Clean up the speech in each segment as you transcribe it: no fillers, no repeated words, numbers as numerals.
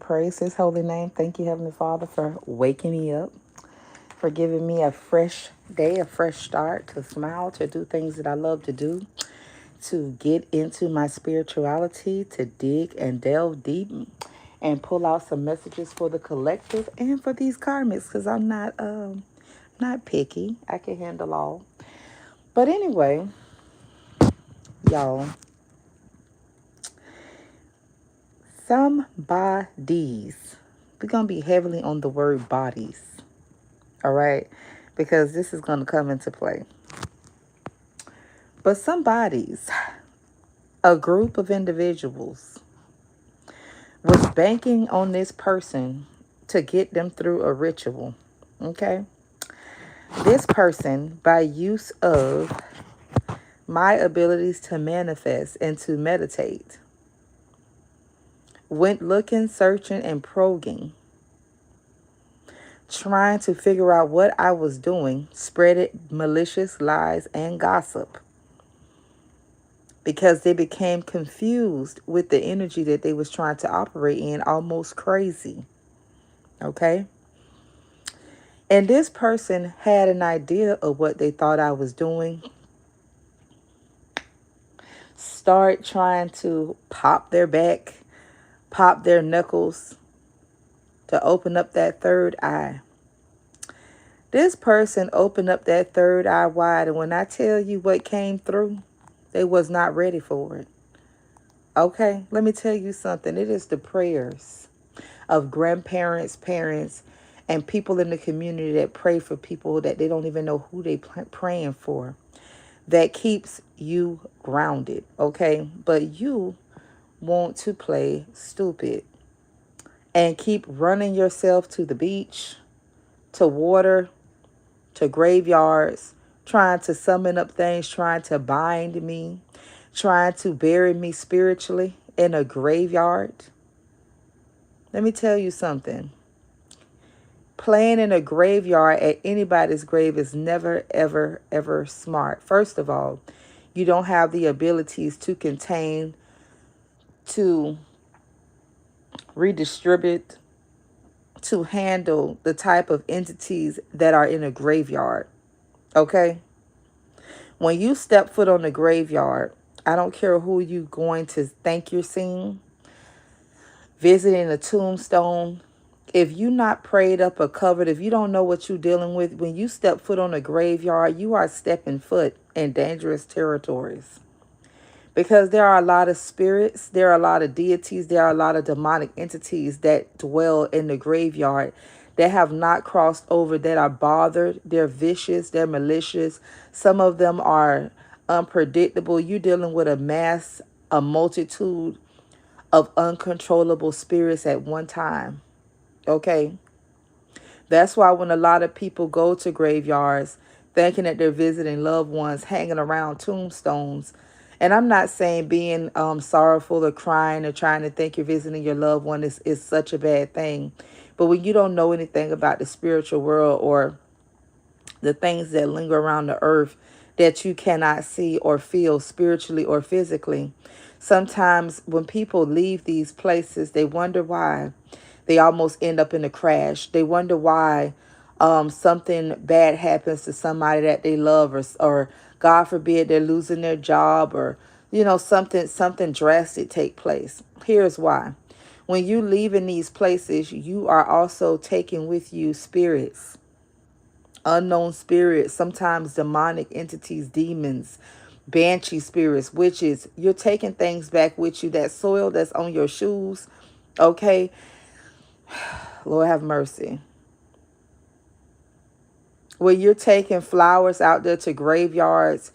praise his holy name. Thank you, Heavenly Father, for waking me up, for giving me a fresh day, a fresh start, to smile, to do things that I love to do, to get into my spirituality, to dig and delve deep and pull out some messages for the collective and for these karmics, because I'm not picky. I can handle all. But anyway, y'all, some bodies. We're going to be heavily on the word bodies. All right? Because this is going to come into play. But some bodies, a group of individuals, was banking on this person to get them through a ritual. Okay? This person, by use of my abilities to manifest and to meditate, went looking, searching, and probing, trying to figure out what I was doing, spreaded malicious lies and gossip, because they became confused with the energy that they was trying to operate in, almost crazy. Okay? And this person had an idea of what they thought I was doing. Start trying to pop their back, pop their knuckles, to open up that third eye. This person opened up that third eye wide, and when I tell you what came through, they was not ready for it. Okay, let me tell you something. It is the prayers of grandparents, parents, and people in the community that pray for people that they don't even know who they praying for, that keeps you grounded, okay? But you want to play stupid and keep running yourself to the beach, to water, to graveyards, trying to summon up things, trying to bind me, trying to bury me spiritually in a graveyard. Let me tell you something. Playing in a graveyard at anybody's grave is never, ever, ever smart. First of all, you don't have the abilities to contain, to redistribute, to handle the type of entities that are in a graveyard. Okay? When you step foot on the graveyard, I don't care who you going to think you're seeing, visiting a tombstone. If you not prayed up or covered, if you don't know what you're dealing with, when you step foot on a graveyard, you are stepping foot in dangerous territories. Because there are a lot of spirits, there are a lot of deities, there are a lot of demonic entities that dwell in the graveyard that have not crossed over, that are bothered, they're vicious, they're malicious. Some of them are unpredictable. You're dealing with a multitude of uncontrollable spirits at one time. Okay? That's why when a lot of people go to graveyards thinking that they're visiting loved ones, hanging around tombstones, and I'm not saying being sorrowful or crying or trying to think you're visiting your loved one is such a bad thing. But when you don't know anything about the spiritual world or the things that linger around the earth that you cannot see or feel spiritually or physically, sometimes when people leave these places, they wonder why they almost end up in a crash. They wonder why something bad happens to somebody that they love, or God forbid they're losing their job, or something drastic take place. Here's why. When you leave in these places, you are also taking with you spirits, unknown spirits, sometimes demonic entities, demons, banshee spirits, witches. You're taking things back with you. That soil that's on your shoes, okay? Lord have mercy. When you're taking flowers out there to graveyards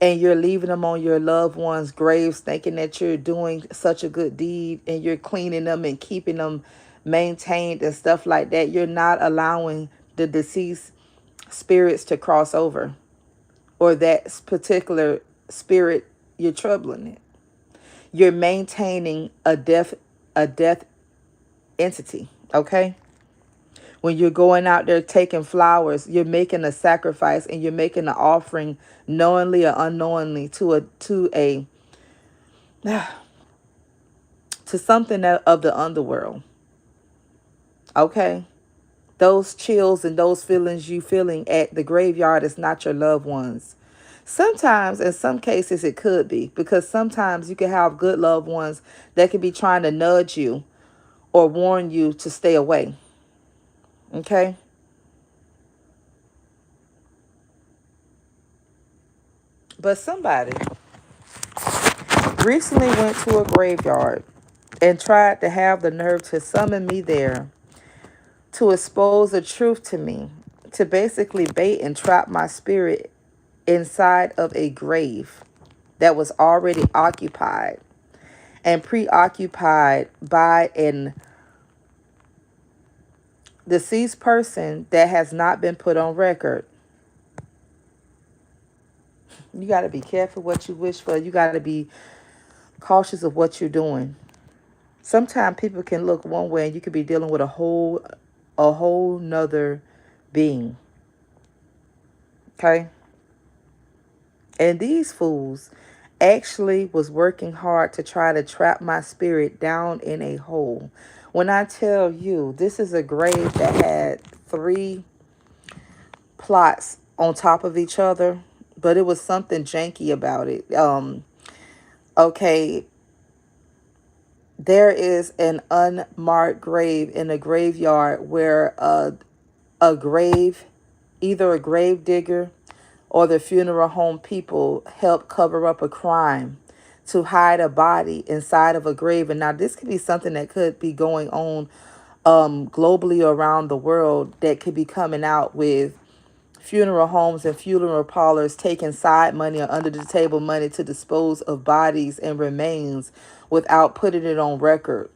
and you're leaving them on your loved ones' graves thinking that you're doing such a good deed, and you're cleaning them and keeping them maintained and stuff like that, you're not allowing the deceased spirits to cross over, or that particular spirit, you're troubling it. You're maintaining a death entity, okay? When you're going out there taking flowers, you're making a sacrifice and you're making an offering, knowingly or unknowingly, to something of the underworld. Okay? Those chills and those feelings you feeling at the graveyard is not your loved ones. Sometimes, in some cases, it could be, because sometimes you can have good loved ones that can be trying to nudge you or warn you to stay away. Okay? But somebody recently went to a graveyard and tried to have the nerve to summon me there to expose the truth to me, to basically bait and trap my spirit inside of a grave that was already occupied and preoccupied by an deceased person that has not been put on record. You got to be careful what you wish for. You got to be cautious of what you're doing. Sometimes people can look one way and you could be dealing with a whole nother being. Okay? And these fools actually was working hard to try to trap my spirit down in a hole. When I tell you, this is a grave that had three plots on top of each other, but it was something janky about it. Okay, there is an unmarked grave in a graveyard where a grave, either a grave digger or the funeral home people, help cover up a crime to hide a body inside of a grave. And now this could be something that could be going on globally around the world, that could be coming out with funeral homes and funeral parlors taking side money or under the table money to dispose of bodies and remains without putting it on record.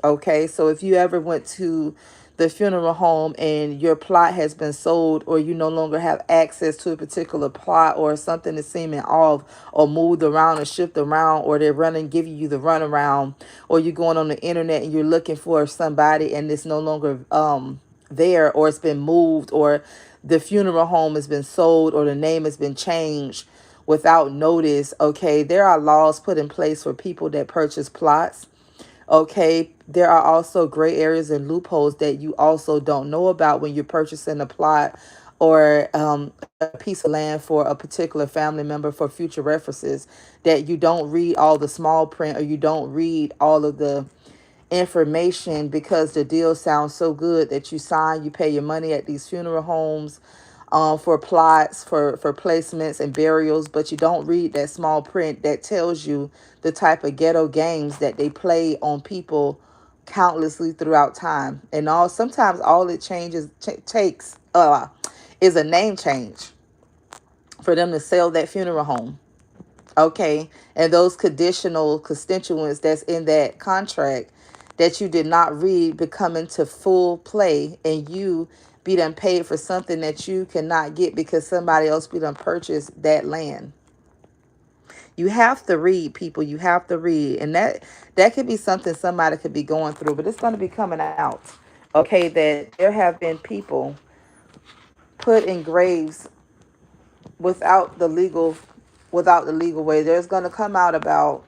Okay, so if you ever went to the funeral home and your plot has been sold, or you no longer have access to a particular plot, or something is seeming off or moved around or shift around, or they're running, giving you the runaround, or you're going on the internet and you're looking for somebody and it's no longer there, or it's been moved, or the funeral home has been sold, or the name has been changed without notice. Okay, there are laws put in place for people that purchase plots. Okay, there are also gray areas and loopholes that you also don't know about when you're purchasing a plot or a piece of land for a particular family member for future references, that you don't read all the small print, or you don't read all of the information, because the deal sounds so good that you sign, you pay your money at these funeral homes for plots, for placements and burials, but you don't read that small print that tells you the type of ghetto games that they play on people countlessly throughout time. And all, sometimes all it takes is a name change for them to sell that funeral home. Okay, and those conditional constituents that's in that contract that you did not read become into full play, and you be done paid for something that you cannot get because somebody else be done purchased that land. You have to read, people. You have to read, and that could be something somebody could be going through, but it's going to be coming out. Okay, that there have been people put in graves without the legal without the legal way. There's going to come out about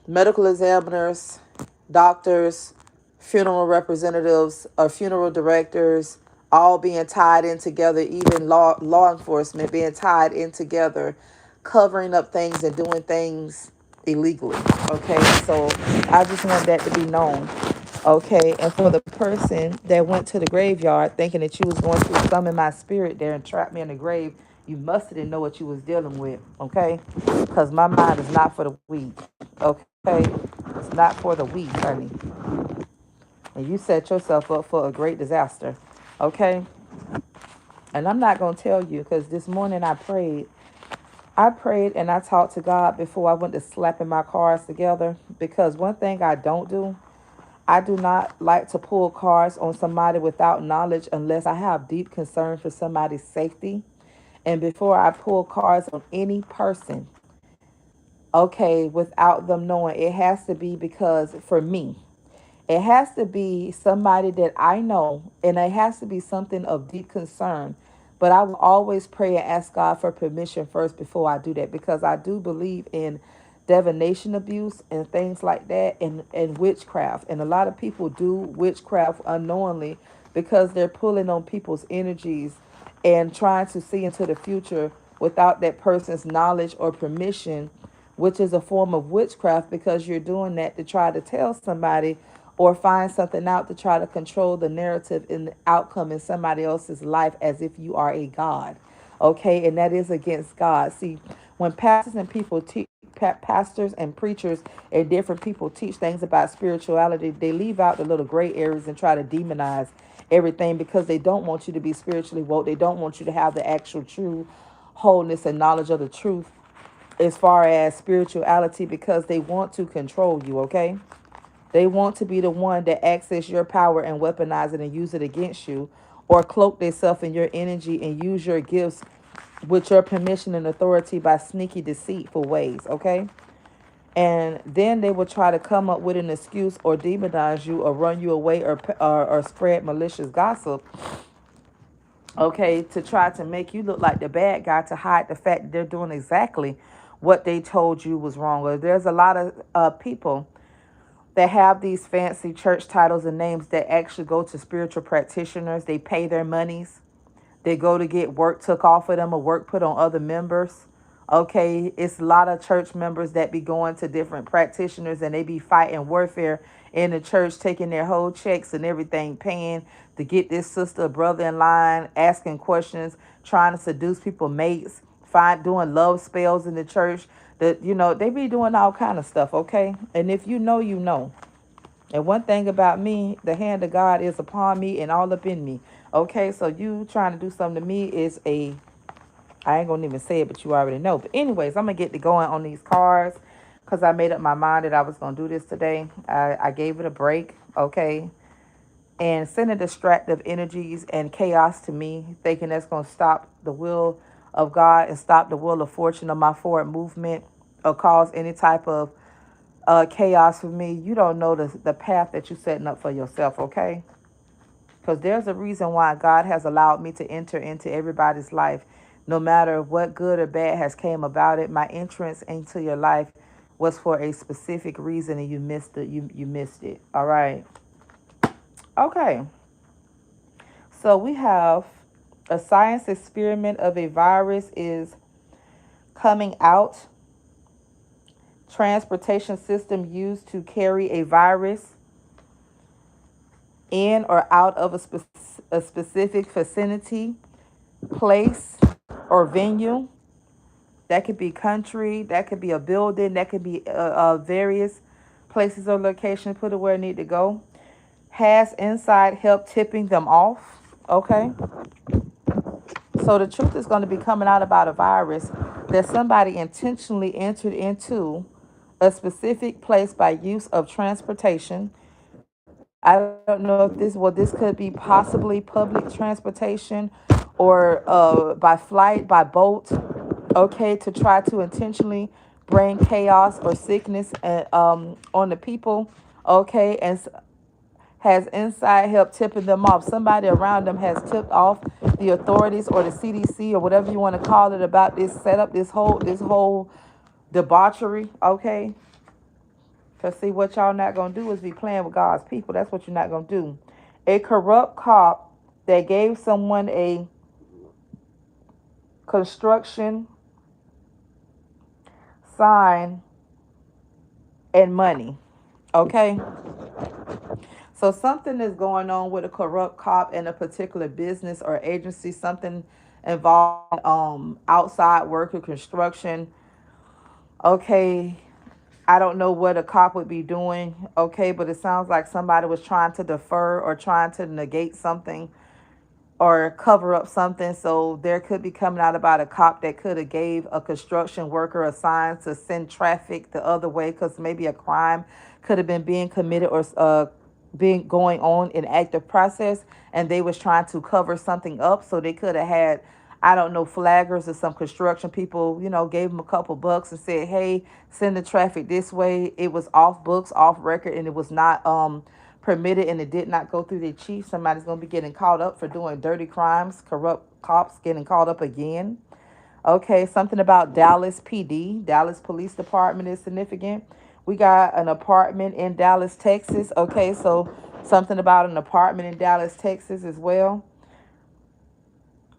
medical examiners, doctors, funeral representatives, or funeral directors, all being tied in together, even law enforcement being tied in together, covering up things and doing things illegally. Okay, so I just want that to be known. Okay, and for the person that went to the graveyard thinking that you was going to summon my spirit there and trap me in the grave, you must didn't know what you was dealing with. Okay, because my mind is not for the weak. Okay, it's not for the weak, honey. And you set yourself up for a great disaster. Okay, and I'm not gonna tell you, because this morning I prayed. I prayed and I talked to God before I went to slapping my cards together, because one thing I don't do, I do not like to pull cards on somebody without knowledge, unless I have deep concern for somebody's safety. And before I pull cards on any person, okay, without them knowing, it has to be because, for me, it has to be somebody that I know, and it has to be something of deep concern. But I will always pray and ask God for permission first before I do that, because I do believe in divination abuse and things like that, and witchcraft. And a lot of people do witchcraft unknowingly because they're pulling on people's energies and trying to see into the future without that person's knowledge or permission, which is a form of witchcraft because you're doing that to try to tell somebody or find something out to try to control the narrative and the outcome in somebody else's life as if you are a god. Okay, and that is against God. See, when pastors and people teach, pastors and preachers and different people teach things about spirituality, they leave out the little gray areas and try to demonize everything because they don't want you to be spiritually woke. They don't want you to have the actual true wholeness and knowledge of the truth as far as spirituality because they want to control you, okay? They want to be the one that access your power and weaponize it and use it against you, or cloak themselves in your energy and use your gifts with your permission and authority by sneaky, deceitful ways, okay? And then they will try to come up with an excuse or demonize you or run you away or spread malicious gossip, okay, to try to make you look like the bad guy to hide the fact that they're doing exactly what they told you was wrong. Or there's a lot of people that have these fancy church titles and names that actually go to spiritual practitioners. They pay their monies. They go to get work took off of them or work put on other members. Okay, it's a lot of church members that be going to different practitioners and they be fighting warfare in the church, taking their whole checks and everything, paying to get this sister or brother in line, asking questions, trying to seduce people, mates, doing love spells in the church. That they be doing all kind of stuff. Okay, and if you know, you know. And one thing about me, the hand of God is upon me and all up in me. Okay, so you trying to do something to me is I ain't gonna even say it, but you already know. But anyways, I'm gonna get to going on these cards because I made up my mind that I was gonna do this today. I gave it a break, okay, and sending distractive energies and chaos to me, thinking that's gonna stop the will of God and stop the will of fortune of my forward movement or cause any type of chaos for me. You don't know the path that you're setting up for yourself, okay? Because there's a reason why God has allowed me to enter into everybody's life. No matter what good or bad has came about it, my entrance into your life was for a specific reason and you missed it. You missed it. All right. Okay. So we have a science experiment of a virus is coming out. Transportation system used to carry a virus in or out of a specific vicinity, place, or venue. That could be country, that could be a building, that could be various places or locations, put it where it need to go. Has inside help tipping them off. Okay. So the truth is going to be coming out about a virus that somebody intentionally entered into a specific place by use of transportation. I don't know if this could be possibly public transportation or by flight, by boat, okay, to try to intentionally bring chaos or sickness on the people, okay, and has inside help tipping them off. Somebody around them has tipped off the authorities or the CDC or whatever you want to call it about this setup, this whole debauchery, okay? Because, see, what y'all not going to do is be playing with God's people. That's what you're not going to do. A corrupt cop that gave someone a construction sign and money. Okay? So something is going on with a corrupt cop in a particular business or agency, something involving outside work or construction. Okay, I don't know what a cop would be doing, okay, but it sounds like somebody was trying to defer or trying to negate something or cover up something. So there could be coming out about a cop that could have gave a construction worker a sign to send traffic the other way because maybe a crime could have been being committed or being going on in active process, and they was trying to cover something up. So they could have had, I don't know, flaggers or some construction people, gave them a couple bucks and said, hey, send the traffic this way. It was off books, off record, and it was not permitted, and it did not go through the chief. Somebody's going to be getting caught up for doing dirty crimes, corrupt cops getting caught up again. Okay, something about Dallas PD, Dallas Police Department is significant. We got an apartment in Dallas, Texas. Okay, so something about an apartment in Dallas, Texas as well.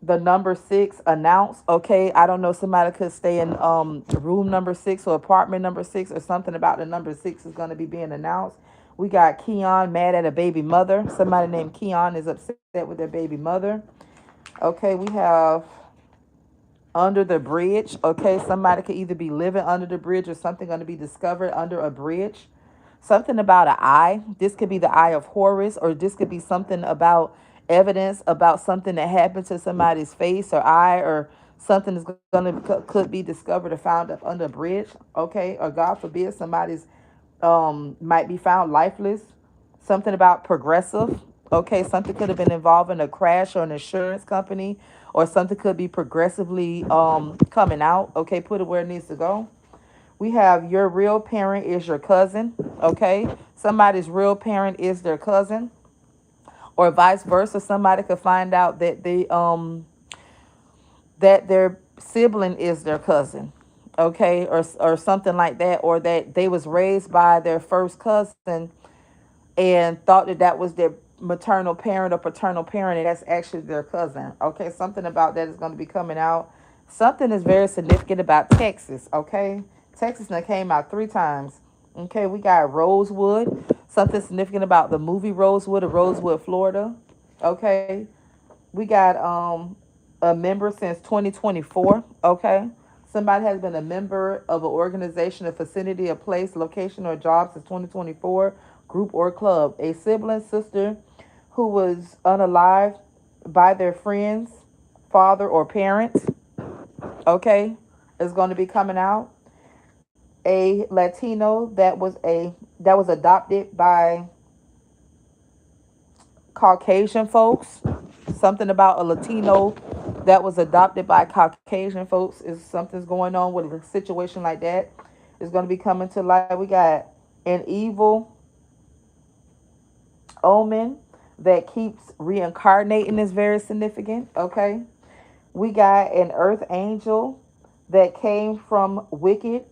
The number six announced. Okay, I don't know. Somebody could stay in room number six or apartment number six, or something about the number six is going to be being announced. We got Keon mad at a baby mother. Somebody named Keon is upset with their baby mother. Okay, we have under the bridge. Okay, somebody could either be living under the bridge or something going to be discovered under a bridge. Something about an eye. This could be the eye of Horus, or this could be something about evidence about something that happened to somebody's face or eye, or something is going to could be discovered or found up under a bridge. Okay, or God forbid somebody's might be found lifeless. Something about progressive. Okay, something could have been involved in a crash or an insurance company, or something could be progressively coming out. Okay, put it where it needs to go. We have your real parent is your cousin. Okay, somebody's real parent is their cousin, or vice versa. Somebody could find out that their sibling is their cousin. Okay, or something like that, or that they was raised by their first cousin and thought that that was their maternal parent or paternal parent, and that's actually their cousin. Okay, something about that is going to be coming out. Something is very significant about Texas. Okay, Texas now came out three times. Okay, we got Rosewood. Something significant about the movie Rosewood of Rosewood, Florida. Okay, we got a member since 2024. Okay, somebody has been a member of an organization, a vicinity, a place, location, or job since 2024, group or club. A sibling, sister who was unalive by their friends, father, or parent. Okay, is going to be coming out. A Latino that was adopted by Caucasian folks. Something about a Latino that was adopted by Caucasian folks is something's going on with a situation like that. Is going to be coming to light. We got an evil omen that keeps reincarnating is very significant. Okay. We got an earth angel that came from wicked.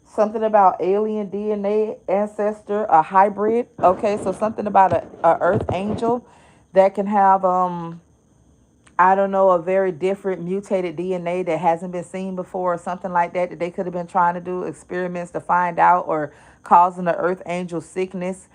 Something about alien DNA ancestor, a hybrid. Okay, so something about a earth angel that can have I don't know, a very different mutated DNA that hasn't been seen before, or something like that, that they could have been trying to do experiments to find out, or causing the earth angel sickness,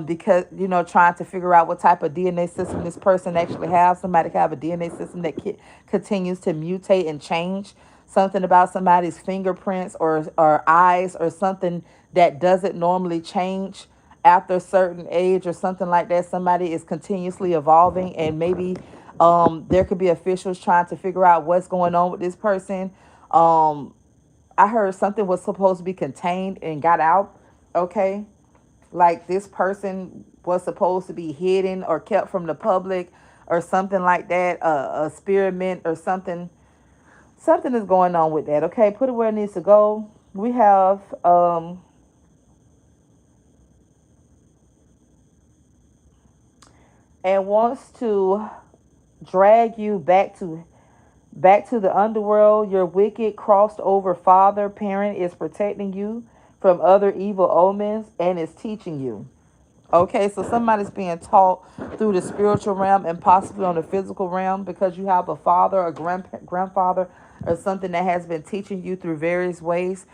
because, trying to figure out what type of DNA system this person actually has. Somebody could have a DNA system that continues to mutate and change. Something about somebody's fingerprints or eyes, or something that doesn't normally change after a certain age, or something like that. Somebody is continuously evolving, and maybe there could be officials trying to figure out what's going on with this person. Um, I heard something was supposed to be contained and got out. Okay, like this person was supposed to be hidden or kept from the public, or something like that. A experiment or something. Something is going on with that. Okay, put it where it needs to go. We have and wants to drag you back to the underworld. Your wicked crossed over father parent is protecting you from other evil omens and is teaching you. Okay, so somebody's being taught through the spiritual realm and possibly on the physical realm, because you have a father, a grandfather, or something that has been teaching you through various ways,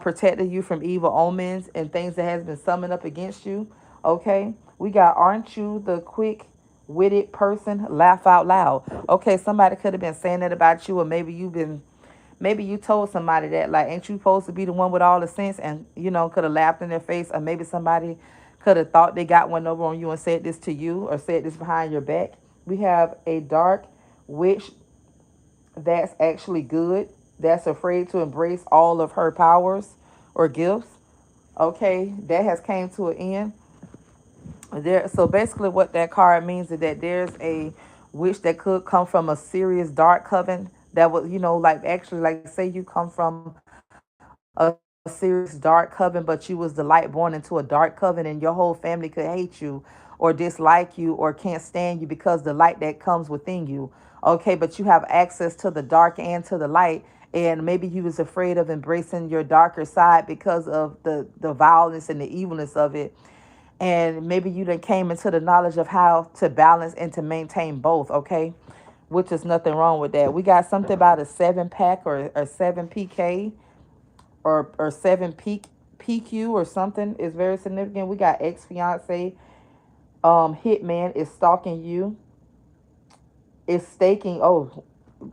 protecting you from evil omens and things that has been summoned up against you. Okay, we got, aren't you the quick witted person? Laugh out loud. Okay, somebody could have been saying that about you, or maybe you told somebody that, like, ain't you supposed to be the one with all the sense, and could have laughed in their face, or maybe somebody could have thought they got one over on you and said this to you, or said this behind your back. We have a dark witch that's actually good, that's afraid to embrace all of her powers or gifts. Okay, that has came to an end. So basically what that card means is that there's a witch that could come from a serious dark coven that was, like, actually, like, say you come from a serious dark coven, but you was the light born into a dark coven, and your whole family could hate you or dislike you or can't stand you because the light that comes within you. Okay, but you have access to the dark and to the light, and maybe you was afraid of embracing your darker side because of the violence and the evilness of it. And maybe you then came into the knowledge of how to balance and to maintain both. Okay, which is nothing wrong with that. We got something about a 7 pack or 7 PK or 7 PQ or something is very significant. We got ex fiance, hitman is stalking you, is staking. Oh,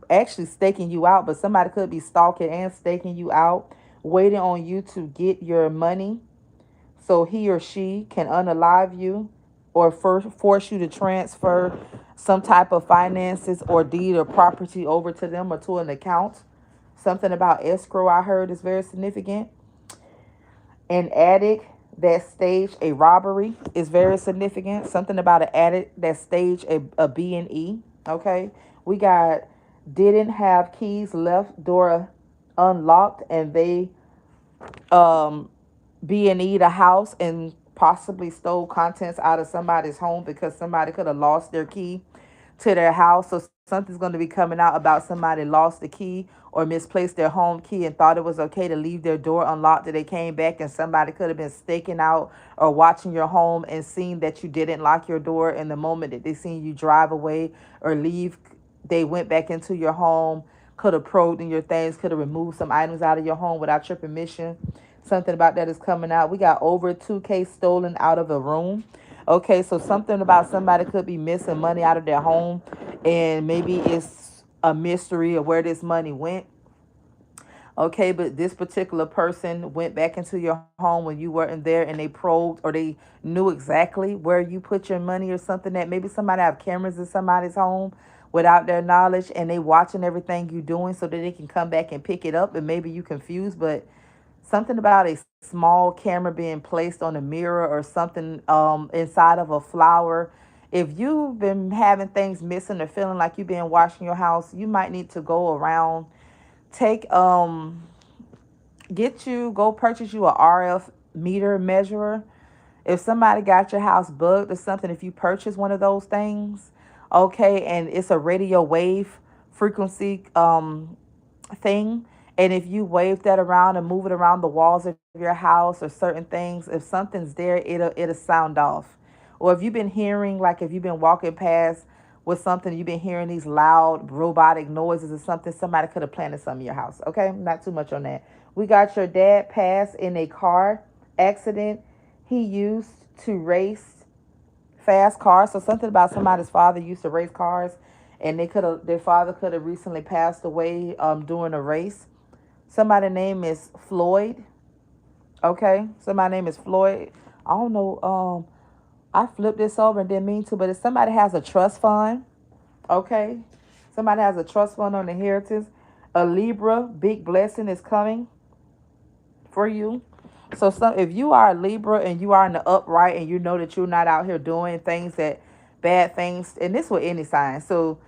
actually staking you out, but somebody could be stalking and staking you out, waiting on you to get your money so he or she can unalive you or force you to transfer some type of finances or deed or property over to them or to an account. Something about escrow I heard is very significant. An addict that staged a robbery is very significant. Something about an addict that staged a B&E. Okay. We got didn't have keys, left door unlocked, and they um B&E the house and possibly stole contents out of somebody's home because somebody could have lost their key to their house. So something's going to be coming out about somebody lost the key or misplaced their home key and thought it was okay to leave their door unlocked till they came back, and somebody could have been staking out or watching your home and seen that you didn't lock your door. In the moment that they seen you drive away or leave, they went back into your home, could have probed in your things, could have removed some items out of your home without your permission. Something about that is coming out. We got over 2K stolen out of a room. Okay, so something about somebody could be missing money out of their home, and maybe it's a mystery of where this money went. Okay, but this particular person went back into your home when you weren't there, and they probed or they knew exactly where you put your money or something. That maybe somebody have cameras in somebody's home without their knowledge, and they watching everything you doing so that they can come back and pick it up, and maybe you confused, but something about a small camera being placed on a mirror or something inside of a flower. If you've been having things missing or feeling like you've been washing your house, you might need to go around, take go purchase you a RF meter measurer. If somebody got your house bugged or something, if you purchase one of those things, okay, and it's a radio wave frequency thing, and if you wave that around and move it around the walls of your house or certain things, if something's there, it'll sound off. Or if you've been hearing, like if you've been walking past with something, you've been hearing these loud robotic noises or something, somebody could have planted some in your house. Okay, not too much on that. We got your dad passed in a car accident he used to race fast cars. So something about somebody's father used to race cars, and their father could have recently passed away during a race. Somebody's name is Floyd. Okay, somebody's name is Floyd. I don't know. I flipped this over and didn't mean to, but if somebody has a trust fund, okay, somebody has a trust fund on inheritance, a Libra big blessing is coming for you. So if you are a Libra and you are in the upright and you know that you're not out here doing things that bad things, and this with any sign. So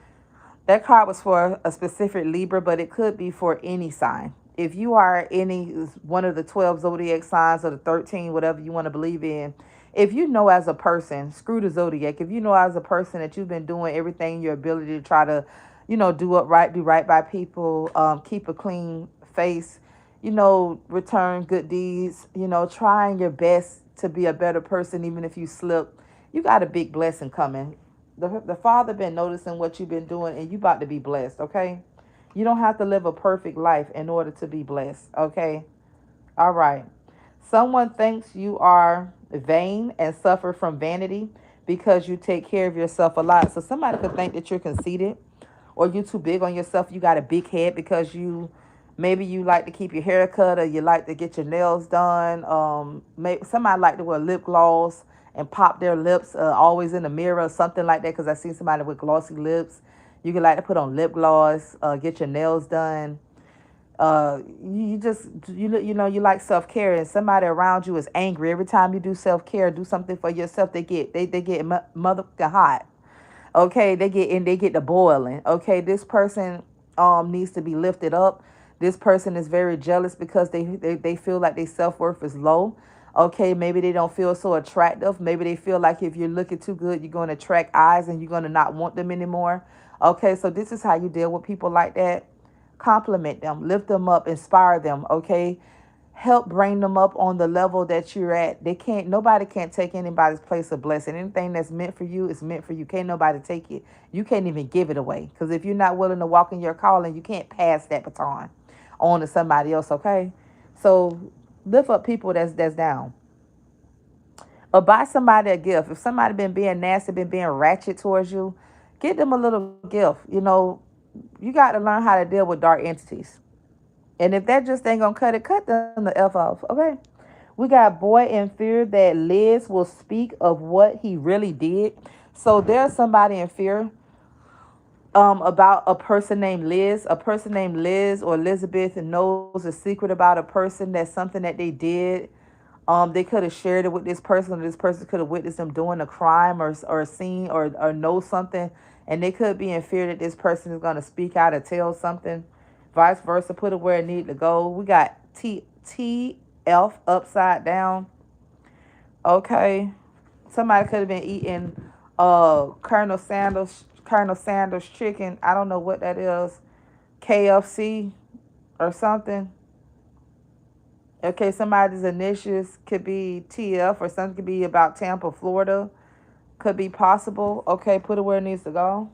that card was for a specific Libra, but it could be for any sign. If you are any one of the 12 zodiac signs or the 13, whatever you want to believe in, if you know as a person, screw the zodiac, if you know as a person that you've been doing everything in your ability to try to, do right by people, keep a clean face, return good deeds, trying your best to be a better person, even if you slip, you got a big blessing coming. The Father been noticing what you've been doing, and you about to be blessed, okay? You don't have to live a perfect life in order to be blessed, okay? All right. Someone thinks you are vain and suffer from vanity because you take care of yourself a lot. So somebody could think that you're conceited or you too big on yourself. You got a big head because maybe you like to keep your hair cut or you like to get your nails done. Maybe somebody like to wear lip gloss and pop their lips always in the mirror or something like that, because I seen somebody with glossy lips. You could like to put on lip gloss, get your nails done. You just you like self-care, and somebody around you is angry every time you do self-care, do something for yourself. They get motherfucking hot. Okay, they get the boiling. Okay, this person needs to be lifted up. This person is very jealous because they feel like their self-worth is low. Okay, maybe they don't feel so attractive. Maybe they feel like if you're looking too good, you're going to attract eyes and you're going to not want them anymore. Okay, so this is how you deal with people like that. Compliment them, lift them up, inspire them. Okay, help bring them up on the level that you're at. Nobody can't take anybody's place of blessing. Anything that's meant for you is meant for you. Can't nobody take it. You can't even give it away. Because if you're not willing to walk in your calling, you can't pass that baton on to somebody else. Okay, so lift up people that's down. Or buy somebody a gift. If somebody been being nasty, been being ratchet towards you, get them a little gift. You got to learn how to deal with dark entities. And if that just ain't gonna cut it, cut them the F off. Okay. We got boy in fear that Liz will speak of what he really did. So there's somebody in fear about a person named Liz. A person named Liz or Elizabeth knows a secret about a person. That's something that they did. They could have shared it with this person, or this person could have witnessed them doing a crime or seen or know something, and they could be in fear that this person is going to speak out or tell something. Vice versa, put it where it need to go. We got TF upside down. Okay, somebody could have been eating Colonel Sanders chicken. I don't know what that is. KFC or something. Okay, somebody's initials could be TF or something could be about Tampa, Florida. Could be possible. Okay, put it where it needs to go.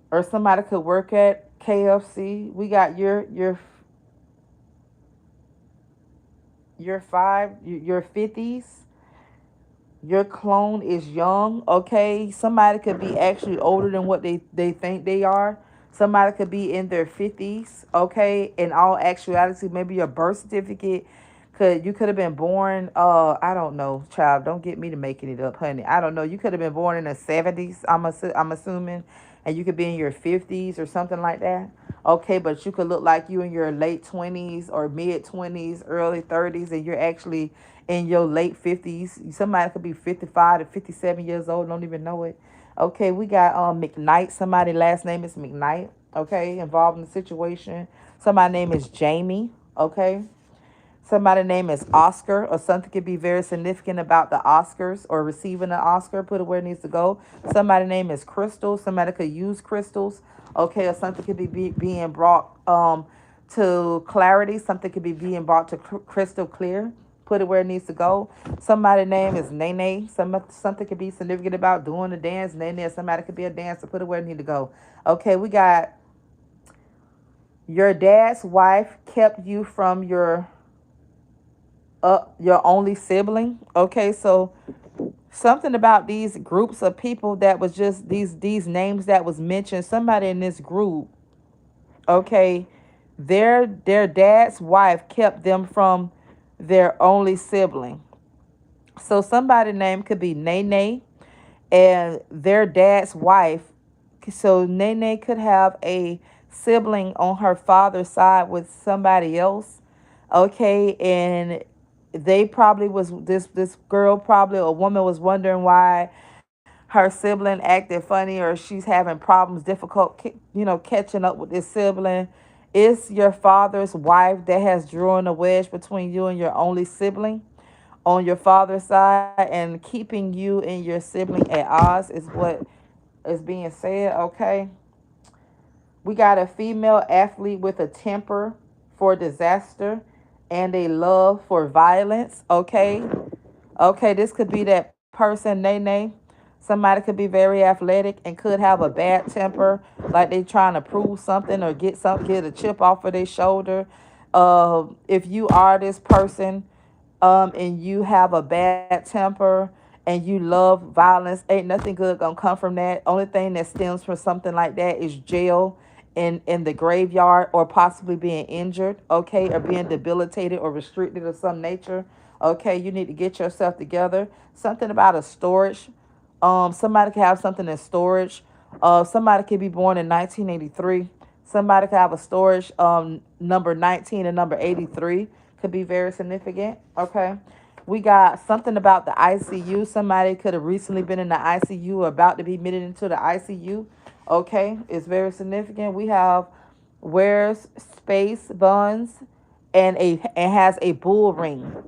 Or somebody could work at KFC. We got your 50s. Your clone is young. Okay, somebody could be actually older than what they think they are. Somebody could be in their 50s. Okay, in all actuality, maybe your birth certificate you could have been born, I don't know, child, don't get me to making it up, honey. I don't know. You could have been born in the 70s, I'm assuming, and you could be in your 50s or something like that. Okay, but you could look like you in your late 20s or mid 20s, early 30s, and you're actually in your late 50s. Somebody could be 55 to 57 years old, don't even know it. Okay, we got McKnight. Somebody last name is McKnight. Okay, involved in the situation. Somebody name is Jamie. Okay. Somebody name is Oscar, or something could be very significant about the Oscars or receiving an Oscar. Put it where it needs to go. Somebody name is Crystal. Somebody could use crystals. Okay, or something could being brought to clarity. Something could be being brought to crystal clear. Put it where it needs to go. Somebody name is Nene. Something could be significant about doing the dance. Nene. Somebody could be a dancer. Put it where it needs to go. Okay, we got your dad's wife kept you from your only sibling. Okay, so something about these groups of people that was just these names that was mentioned. Somebody in this group, okay, their dad's wife kept them from their only sibling. So somebody name could be Nene and their dad's wife. So Nene could have a sibling on her father's side with somebody else. Okay, and they probably was this girl, probably a woman, was wondering why her sibling acted funny, or she's having problems, difficult catching up with this sibling. It's your father's wife that has drawn a wedge between you and your only sibling on your father's side, and keeping you and your sibling at odds is what is being said. Okay, we got a female athlete with a temper for disaster and a love for violence. Okay. Okay, this could be that person, Nene. Somebody could be very athletic and could have a bad temper, like they trying to prove something or get a chip off of their shoulder. If you are this person, and you have a bad temper and you love violence, ain't nothing good gonna come from that. Only thing that stems from something like that is jail in the graveyard, or possibly being injured, okay, or being debilitated or restricted of some nature. Okay, you need to get yourself together. Something about a storage. Somebody could have something in storage. Somebody could be born in 1983. Somebody could have a storage number 19 and number 83. Could be very significant. Okay. We got something about the ICU. Somebody could have recently been in the ICU or about to be admitted into the ICU. Okay. It's very significant. We have wears space buns, and has a bull ring.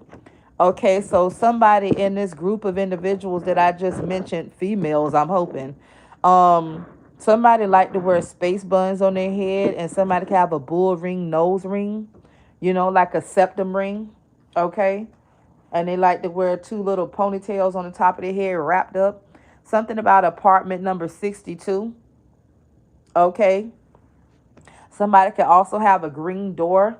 Okay, so somebody in this group of individuals that I just mentioned, females, I'm hoping, um, somebody like to wear space buns on their head, and somebody can have a bull ring, nose ring, like a septum ring. Okay, and they like to wear two little ponytails on the top of their head wrapped up. Something about apartment number 62. Okay, somebody could also have a green door.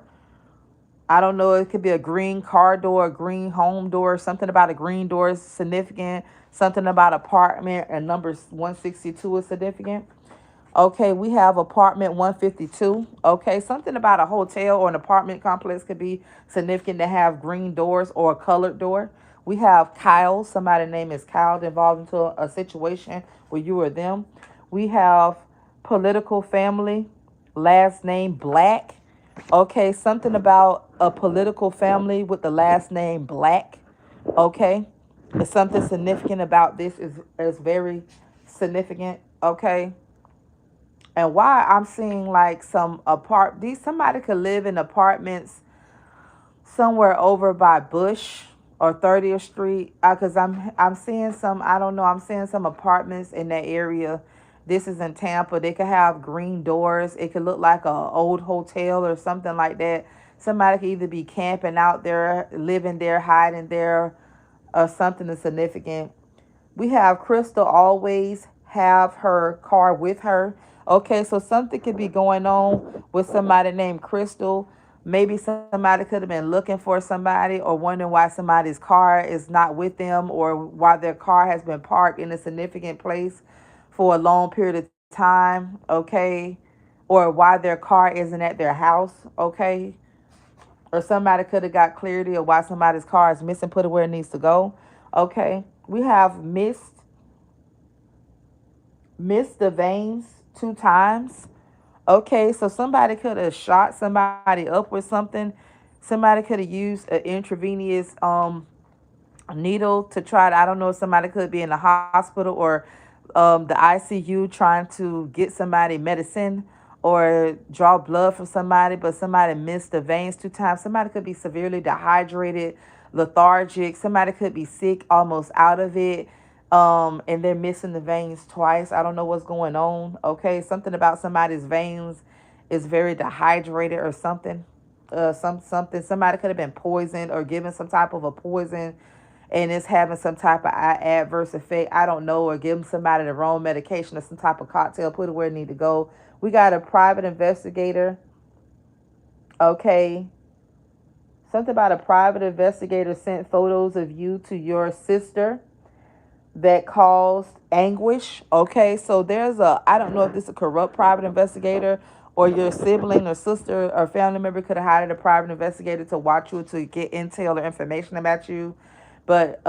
I don't know. It could be a green car door, a green home door. Something about a green door is significant. Something about apartment and number 162 is significant. Okay, we have apartment 152. Okay, something about a hotel or an apartment complex could be significant to have green doors or a colored door. We have Kyle. Somebody's name is Kyle involved into a situation where you or them. We have political family, last name Black. Okay, something about a political family with the last name Black. Okay, it's something significant about this is very significant. Okay, and why I'm seeing like these somebody could live in apartments somewhere over by Bush or 30th Street, because I'm seeing some, I don't know, I'm seeing some apartments in that area. This is in Tampa. They could have green doors. It could look like a old hotel or something like that. Somebody could either be camping out there, living there, hiding there, or something that's significant. We have Crystal always have her car with her. Okay, so something could be going on with somebody named Crystal. Maybe somebody could have been looking for somebody or wondering why somebody's car is not with them, or why their car has been parked in a significant place for a long period of time. Okay, or why their car isn't at their house. Okay, or somebody could have got clarity of why somebody's car is missing, put it where it needs to go. Okay, we have missed the veins 2 times. Okay, so somebody could have shot somebody up with something. Somebody could have used an intravenous needle to try to, I don't know if somebody could be in the hospital or the ICU trying to get somebody medicine or draw blood from somebody, but somebody missed the veins 2 times. Somebody could be severely dehydrated, lethargic. Somebody could be sick, almost out of it. And they're missing the veins twice. I don't know what's going on. Okay, something about somebody's veins is very dehydrated or something. Something somebody could have been poisoned or given some type of a poison, and it's having some type of adverse effect. I don't know, or giving somebody the wrong medication or some type of cocktail, put it where it need to go. We got a private investigator. Okay, something about a private investigator sent photos of you to your sister that caused anguish. Okay, so I don't know if this is a corrupt private investigator, or your sibling or sister or family member could have hired a private investigator to watch you to get intel or information about you. But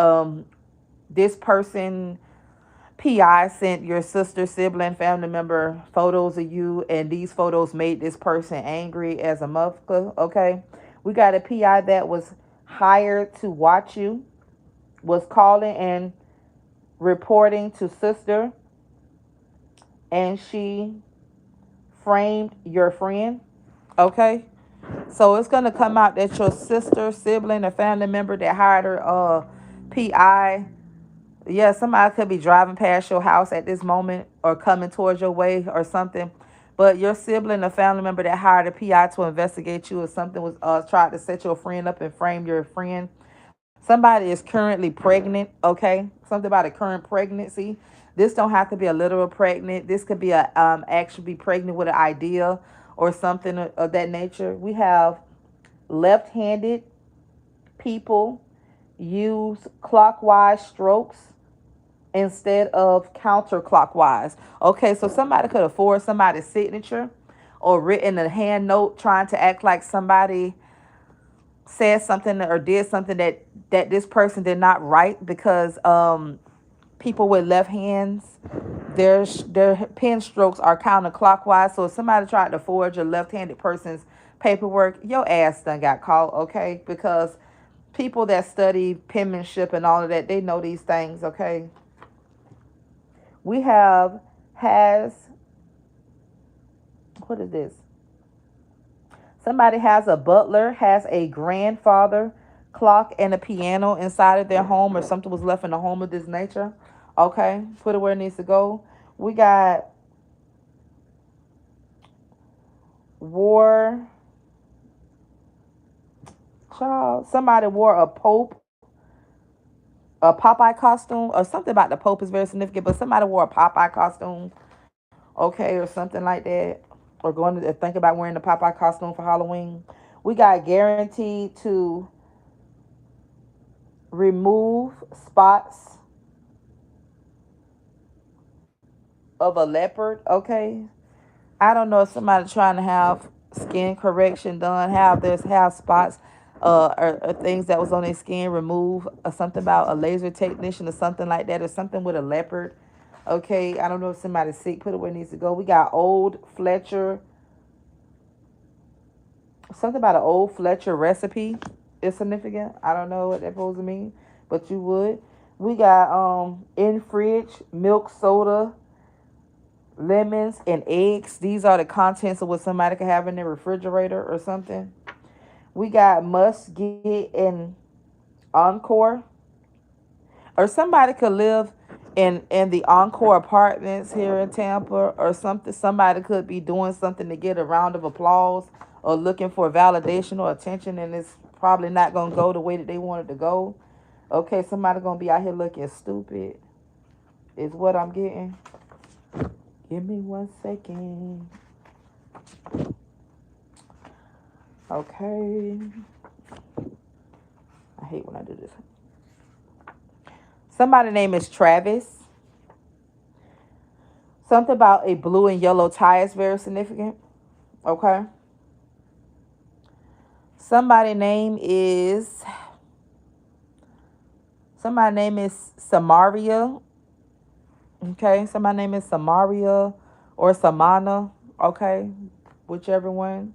this person, PI, sent your sister, sibling, family member photos of you, and these photos made this person angry as a motherfucker. Okay, we got a PI that was hired to watch you, was calling and reporting to sister, and she framed your friend. Okay, so it's gonna come out that your sister, sibling, or family member that hired her PI. Yeah, somebody could be driving past your house at this moment or coming towards your way or something. But your sibling or family member that hired a PI to investigate you or something was tried to set your friend up and frame your friend. Somebody is currently pregnant. Okay, something about a current pregnancy. This don't have to be a literal pregnant. This could be a actually be pregnant with an idea or something of that nature. We have left-handed people use clockwise strokes instead of counterclockwise. Okay, so somebody could afford somebody's signature or written a hand note trying to act like somebody said something or did something that this person did not write, because people with left hands, their pen strokes are counterclockwise. So if somebody tried to forge a left-handed person's paperwork, your ass done got caught. Okay, because people that study penmanship and all of that, they know these things. Okay, we have has what is this? Somebody has a butler, has a grandfather clock and a piano inside of their home, or something was left in the home of this nature. Okay, put it where it needs to go. We got war. Child, somebody wore a Pope, a Popeye costume, or something about the Pope is very significant, but somebody wore a Popeye costume, okay, or something like that, or going to think about wearing the Popeye costume for Halloween. We got guaranteed to remove spots of a leopard, okay? I don't know if somebody trying to have skin correction done, have spots or things that was on their skin removed, or something about a laser technician or something like that, or something with a leopard. Okay, I don't know if somebody's sick, put it where it needs to go. We got old Fletcher, something about an old Fletcher recipe is significant. I don't know what that supposed to mean, but you would. We got in fridge milk, soda, lemons, and eggs. These are the contents of what somebody could have in their refrigerator or something. We got must get an encore, or somebody could live in the encore apartments here in Tampa or something. Somebody could be doing something to get a round of applause or looking for validation or attention, and it's probably not gonna go the way that they want it to go. Okay, somebody gonna be out here looking stupid is what I'm getting. Give me 1 second. Okay. I hate when I do this. Somebody's name is Travis. Something about a blue and yellow tie is very significant. Okay. Somebody name is somebody name is Samaria. Okay. Somebody name is Samaria or Samana. Okay. Whichever one.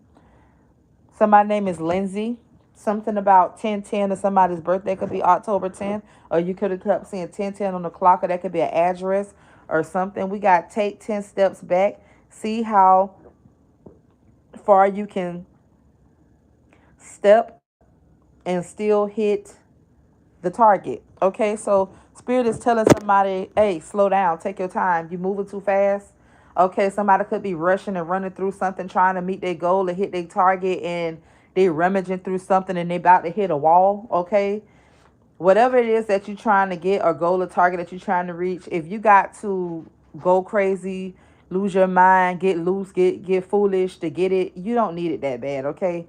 Somebody name is Lindsay. Something about 1010 or somebody's birthday could be October 10th. Or you could have kept seeing 1010 on the clock, or that could be an address or something. We got take 10 steps back. See how far you can step and still hit the target. Okay, so Spirit is telling somebody, hey, slow down, take your time. You moving too fast. Okay, somebody could be rushing and running through something, trying to meet their goal and hit their target, and they rummaging through something and they about to hit a wall. Okay, whatever it is that you're trying to get or goal or target that you're trying to reach, if you got to go crazy, lose your mind, get loose, get foolish to get it, you don't need it that bad. Okay,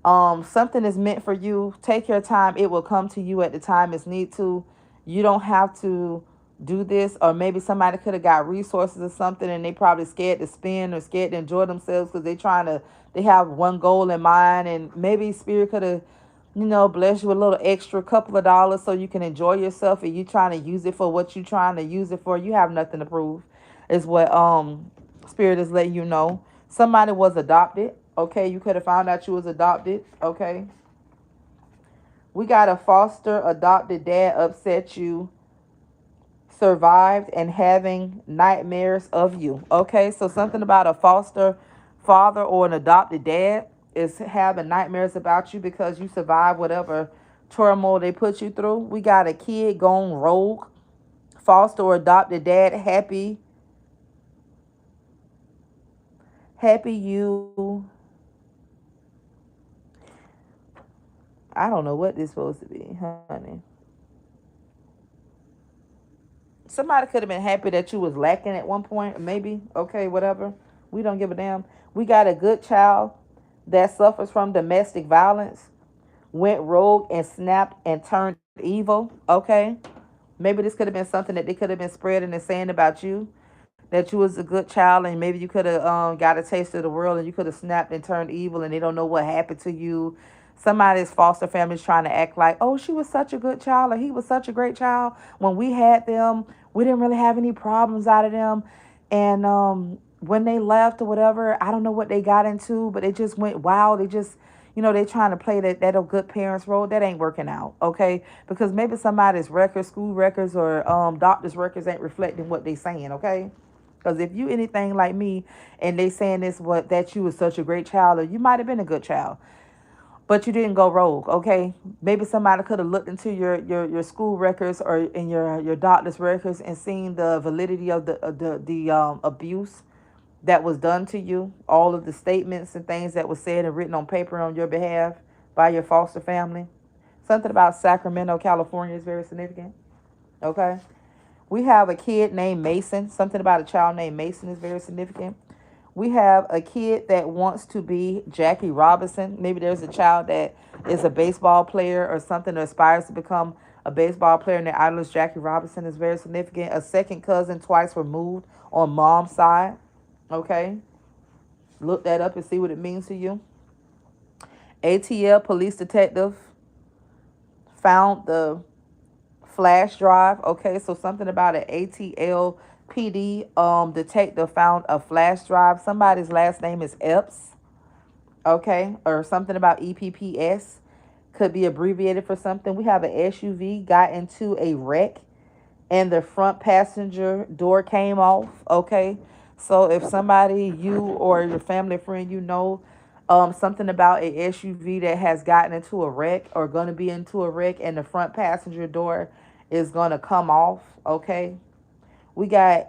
something is meant for you. Take your time. It will come to you at the time it's need to. You don't have to do this. Or maybe somebody could have got resources or something, and they probably scared to spend or scared to enjoy themselves because they have one goal in mind, and maybe Spirit could have, bless you with a little extra couple of dollars so you can enjoy yourself, and you trying to use it for what you trying to use it for. You have nothing to prove, is what Spirit is letting you know. Somebody was adopted. Okay, you could have found out you was adopted. Okay. We got a foster adopted dad upset you, survived, and having nightmares of you. Okay, so something about a foster father or an adopted dad is having nightmares about you because you survived whatever turmoil they put you through. We got a kid gone rogue, foster or adopted dad happy you. I don't know what this supposed to be, honey. Somebody could have been happy that you was lacking at one point, maybe. Okay, whatever. We don't give a damn. We got a good child that suffers from domestic violence, went rogue and snapped and turned evil. Okay. Maybe this could have been something that they could have been spreading and saying about you, that you was a good child, and maybe you could have got a taste of the world, and you could have snapped and turned evil, and they don't know what happened to you. Somebody's foster family is trying to act like, oh, she was such a good child, or he was such a great child. When we had them, we didn't really have any problems out of them. And when they left or whatever, I don't know what they got into, but they just went wild. They just, they trying to play that a good parents role. That ain't working out, okay? Because maybe somebody's records, school records, or doctor's records ain't reflecting what they saying, okay? Because if you anything like me, and they saying this what that you was such a great child, or you might have been a good child, but you didn't go rogue. Okay, maybe somebody could have looked into your school records or in your doctor's records and seen the validity of the abuse that was done to you, all of the statements and things that was said and written on paper on your behalf by your foster family. Something about Sacramento, California is very significant. Okay. We have a kid named Mason. Something about a child named Mason is very significant. We have a kid that wants to be Jackie Robinson. Maybe there's a child that is a baseball player or something that aspires to become a baseball player, and their idol is Jackie Robinson is very significant. A second cousin twice removed on mom's side. Okay. Look that up and see what it means to you. ATL police detective found the flash drive. Okay, so something about an ATL PD detective found a flash drive. Somebody's last name is Epps. Okay, or something about EPPS. Could be abbreviated for something. We have an SUV got into a wreck and the front passenger door came off. Okay, so if somebody, you or your family friend, something about a SUV that has gotten into a wreck or going to be into a wreck and the front passenger door is going to come off. Okay, we got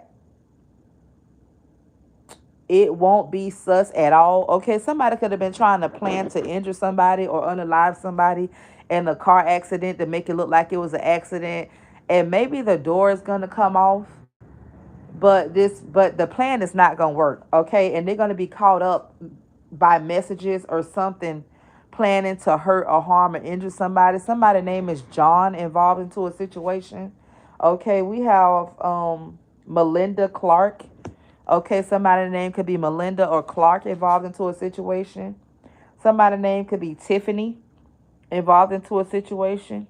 it won't be sus at all. Okay, somebody could have been trying to plan to injure somebody or unalive somebody in a car accident to make it look like it was an accident, and maybe the door is gonna come off, but the plan is not gonna work. Okay, and they're gonna be caught up by messages or something, planning to hurt or harm or injure somebody. Somebody's name is John involved into a situation. Okay, we have Melinda Clark. Okay, somebody's name could be Melinda or Clark involved into a situation. Somebody's name could be Tiffany involved into a situation.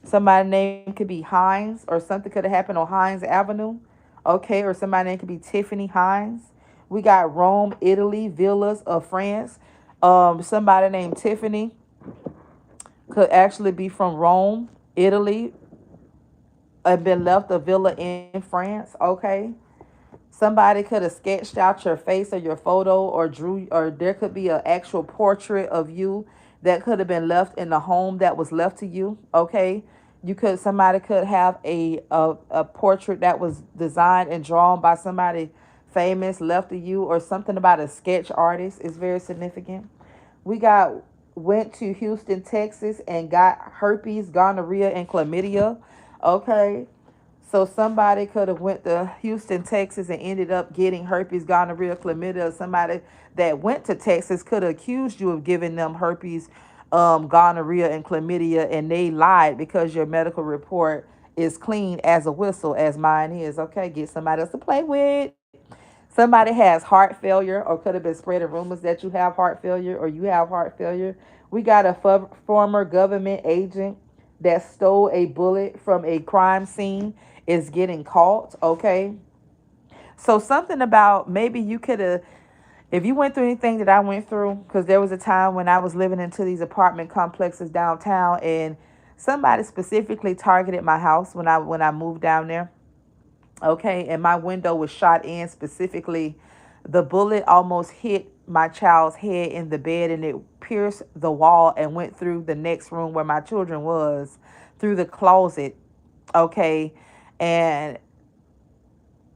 Somebody's name could be Hines, or something could have happened on Hines Avenue. Okay, or somebody's name could be Tiffany Hines. We got Rome, Italy, Villas of France. Somebody named Tiffany could actually be from Rome, Italy, and been left a villa in France. Okay, somebody could have sketched out your face or your photo or drew, or there could be an actual portrait of you that could have been left in the home that was left to you. Okay, somebody could have a portrait that was designed and drawn by somebody famous left to you, or something about a sketch artist is very significant. We got went to Houston, Texas, and got herpes, gonorrhea, and chlamydia. Okay, so somebody could have went to Houston, Texas, and ended up getting herpes, gonorrhea, chlamydia. Somebody that went to Texas could have accused you of giving them herpes, gonorrhea, and chlamydia, and they lied because your medical report is clean as a whistle, as mine is. Okay, get somebody else to play with. Somebody has heart failure, or could have been spreading rumors that you have heart failure or you have heart failure. We got a former government agent that stole a bullet from a crime scene is getting caught. Okay, so something about maybe you could have, if you went through anything that I went through, because there was a time when I was living into these apartment complexes downtown, and somebody specifically targeted my house when I moved down there. Okay, and my window was shot in specifically. The bullet almost hit my child's head in the bed, and it pierced the wall and went through the next room where my children was, through the closet. Okay, and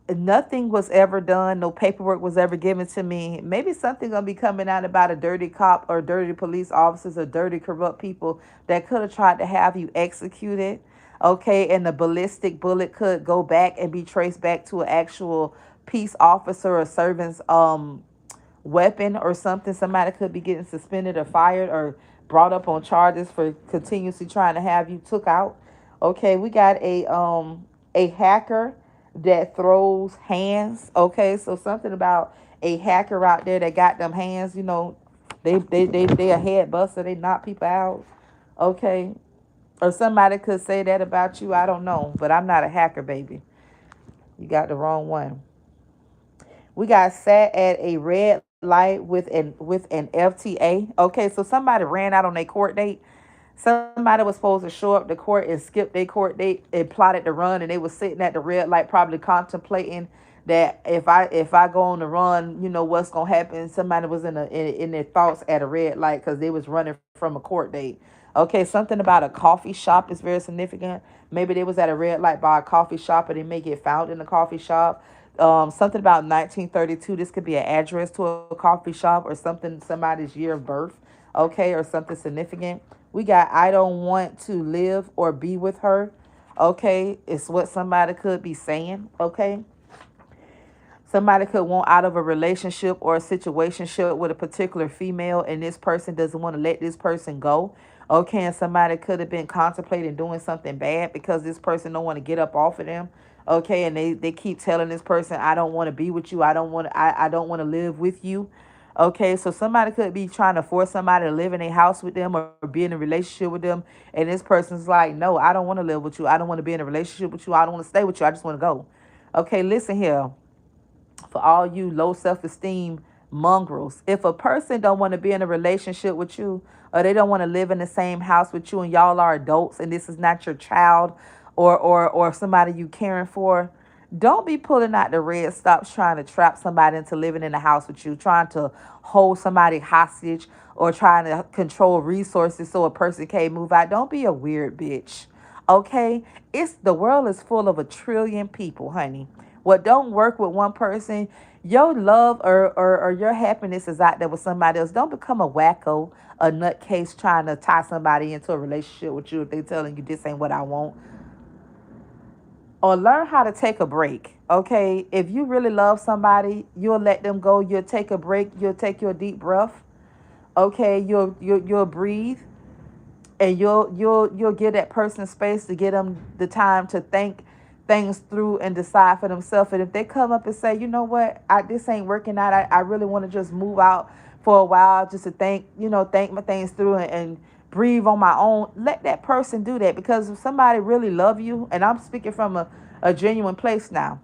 nothing was ever done. No paperwork was ever given to me. Maybe something gonna be coming out about a dirty cop or dirty police officers or dirty corrupt people that could have tried to have you executed. Okay, and the ballistic bullet could go back and be traced back to an actual peace officer or servant's weapon or something. Somebody could be getting suspended or fired or brought up on charges for continuously trying to have you took out. Okay, we got a hacker that throws hands. Okay, so something about a hacker out there that got them hands. They a head buster. They knock people out. Okay, or somebody could say that about you. I don't know, but I'm not a hacker, baby. You got the wrong one. We got sat at a red light with an FTA. Okay, so somebody ran out on a court date. Somebody was supposed to show up to court and skip their court date and plotted to run, and they was sitting at the red light, probably contemplating that if I go on the run, what's gonna happen. Somebody was in their thoughts at a red light because they was running from a court date. Okay, something about a coffee shop is very significant. Maybe they was at a red light by a coffee shop, and they may get found in the coffee shop. Something about 1932. This could be an address to a coffee shop or something, somebody's year of birth, okay, or something significant. We got I don't want to live or be with her, okay. It's what somebody could be saying, okay. Somebody could want out of a relationship or a situationship with a particular female, and this person doesn't want to let this person go. Okay, and somebody could have been contemplating doing something bad because this person don't want to get up off of them. Okay, and they keep telling this person, I don't want to be with you. I don't want to live with you. Okay, so somebody could be trying to force somebody to live in a house with them or be in a relationship with them, and this person's like, no, I don't want to live with you. I don't want to be in a relationship with you. I don't want to stay with you. I just want to go. Okay, listen here, for all you low self-esteem mongrels. If a person don't want to be in a relationship with you, or they don't want to live in the same house with you, and y'all are adults and this is not your child, or somebody you caring for, don't be pulling out the red stops trying to trap somebody into living in the house with you, trying to hold somebody hostage or trying to control resources so a person can't move out. Don't be a weird bitch. Okay? It's the world is full of a trillion people, honey. What don't work with one person, your love or your happiness is out there with somebody else. Don't become a wacko, a nutcase trying to tie somebody into a relationship with you if they telling you this ain't what I want. Or learn how to take a break. Okay? If you really love somebody, you'll let them go. You'll take a break. You'll take your deep breath. Okay? You'll breathe, and you'll give that person space to get them the time to think things through and decide for themselves. And if they come up and say, you know what, this ain't working out, I really want to just move out for a while just to think my things through and breathe on my own, let that person do that. Because if somebody really love you, and I'm speaking from a genuine place now,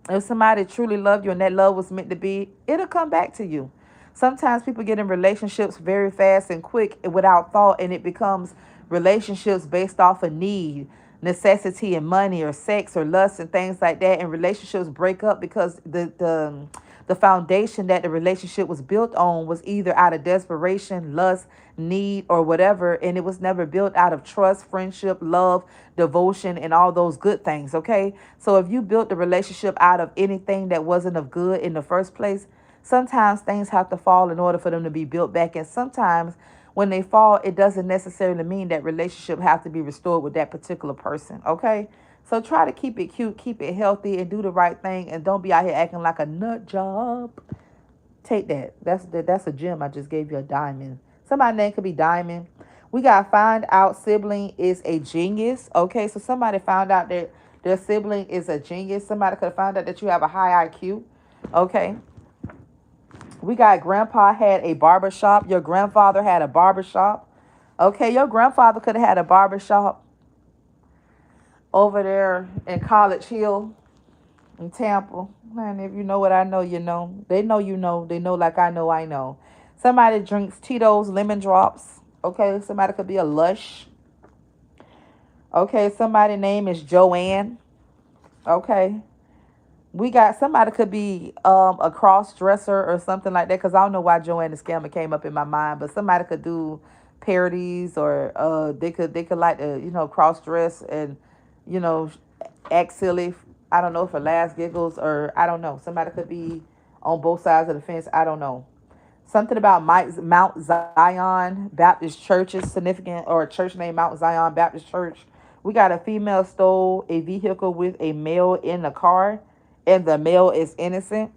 if somebody truly loved you and that love was meant to be, it'll come back to you. Sometimes people get in relationships very fast and quick without thought, and it becomes relationships based off of need, necessity, and money, or sex, or lust, and things like that. And relationships break up because the foundation that the relationship was built on was either out of desperation, lust, need, or whatever, and it was never built out of trust, friendship, love, devotion, and all those good things. Okay, so if you built the relationship out of anything that wasn't of good in the first place, sometimes things have to fall in order for them to be built back, and sometimes when they fall, it doesn't necessarily mean that relationship has to be restored with that particular person. Okay, so try to keep it cute, keep it healthy, and do the right thing, and don't be out here acting like a nut job. Take that. That's a gem. I just gave you a diamond. Somebody's name could be Diamond. We got find out sibling is a genius. Okay, so somebody found out that their sibling is a genius. Somebody could have found out that you have a high IQ. Okay. We got grandpa had a barber shop. Your grandfather had a barber shop. Okay, your grandfather could have had a barber shop over there in College Hill in Tampa. Man, if you know what I know, you know. They know you know. They know like I know I know. Somebody drinks Tito's lemon drops. Okay, somebody could be a Lush. Okay, somebody's name is Joanne. Okay. We got somebody could be a cross dresser or something like that, because I don't know why Joanne the Scammer came up in my mind, but somebody could do parodies, or they could like to cross dress and you know act silly. I don't know, for last giggles, or I don't know. Somebody could be on both sides of the fence. I don't know. Something about Mount Zion Baptist Church is significant, or a church named Mount Zion Baptist Church. We got a female stole a vehicle with a male in the car, and the male is innocent.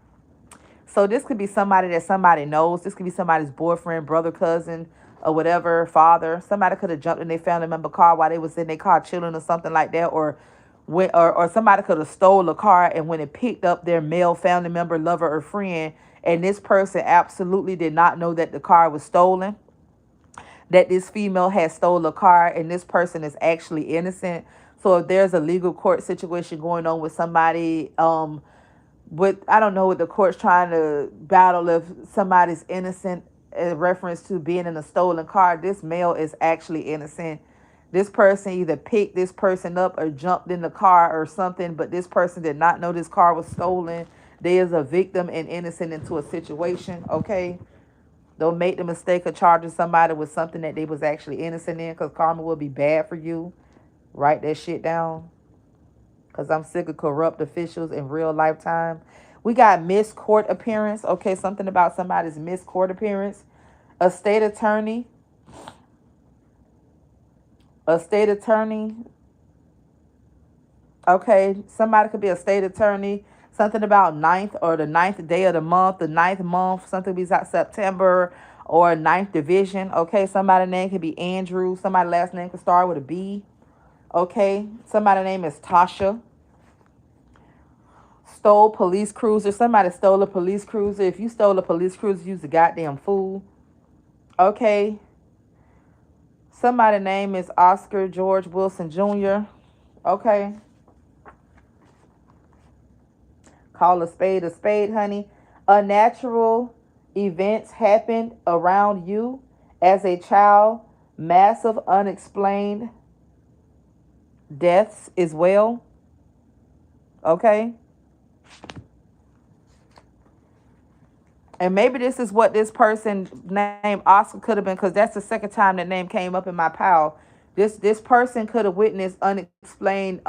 So this could be somebody that somebody knows. This could be somebody's boyfriend, brother, cousin, or whatever, father. Somebody could have jumped in their family member car while they was in their car chilling or something like that, or somebody could have stole a car, and when it picked up their male family member, lover, or friend, and this person absolutely did not know that the car was stolen, that this female had stole a car, and this person is actually innocent. So if there's a legal court situation going on with somebody, with I don't know what the court's trying to battle if somebody's innocent in reference to being in a stolen car, this male is actually innocent. This person either picked this person up or jumped in the car or something, but this person did not know this car was stolen. They is a victim and innocent into a situation, okay? Don't make the mistake of charging somebody with something that they was actually innocent in, because karma will be bad for you. Write that shit down, because I'm sick of corrupt officials in real lifetime. We got missed court appearance. Okay, something about somebody's missed court appearance. A state attorney. A state attorney. Okay, somebody could be a state attorney. Something about ninth or the ninth day of the month, the ninth month, something besides September or ninth division. Okay, somebody's name could be Andrew. Somebody's last name could start with a B. Okay, somebody's name is Tasha. Stole police cruiser. Somebody stole a police cruiser. If you stole a police cruiser, you's a goddamn fool. Okay. Somebody's name is Oscar George Wilson Jr. Okay. Call a spade, honey. Unnatural events happened around you as a child. Massive unexplained deaths as well. Okay. And maybe this is what this person named Oscar could have been, because that's the second time that name came up in my pile. This person could have witnessed unexplained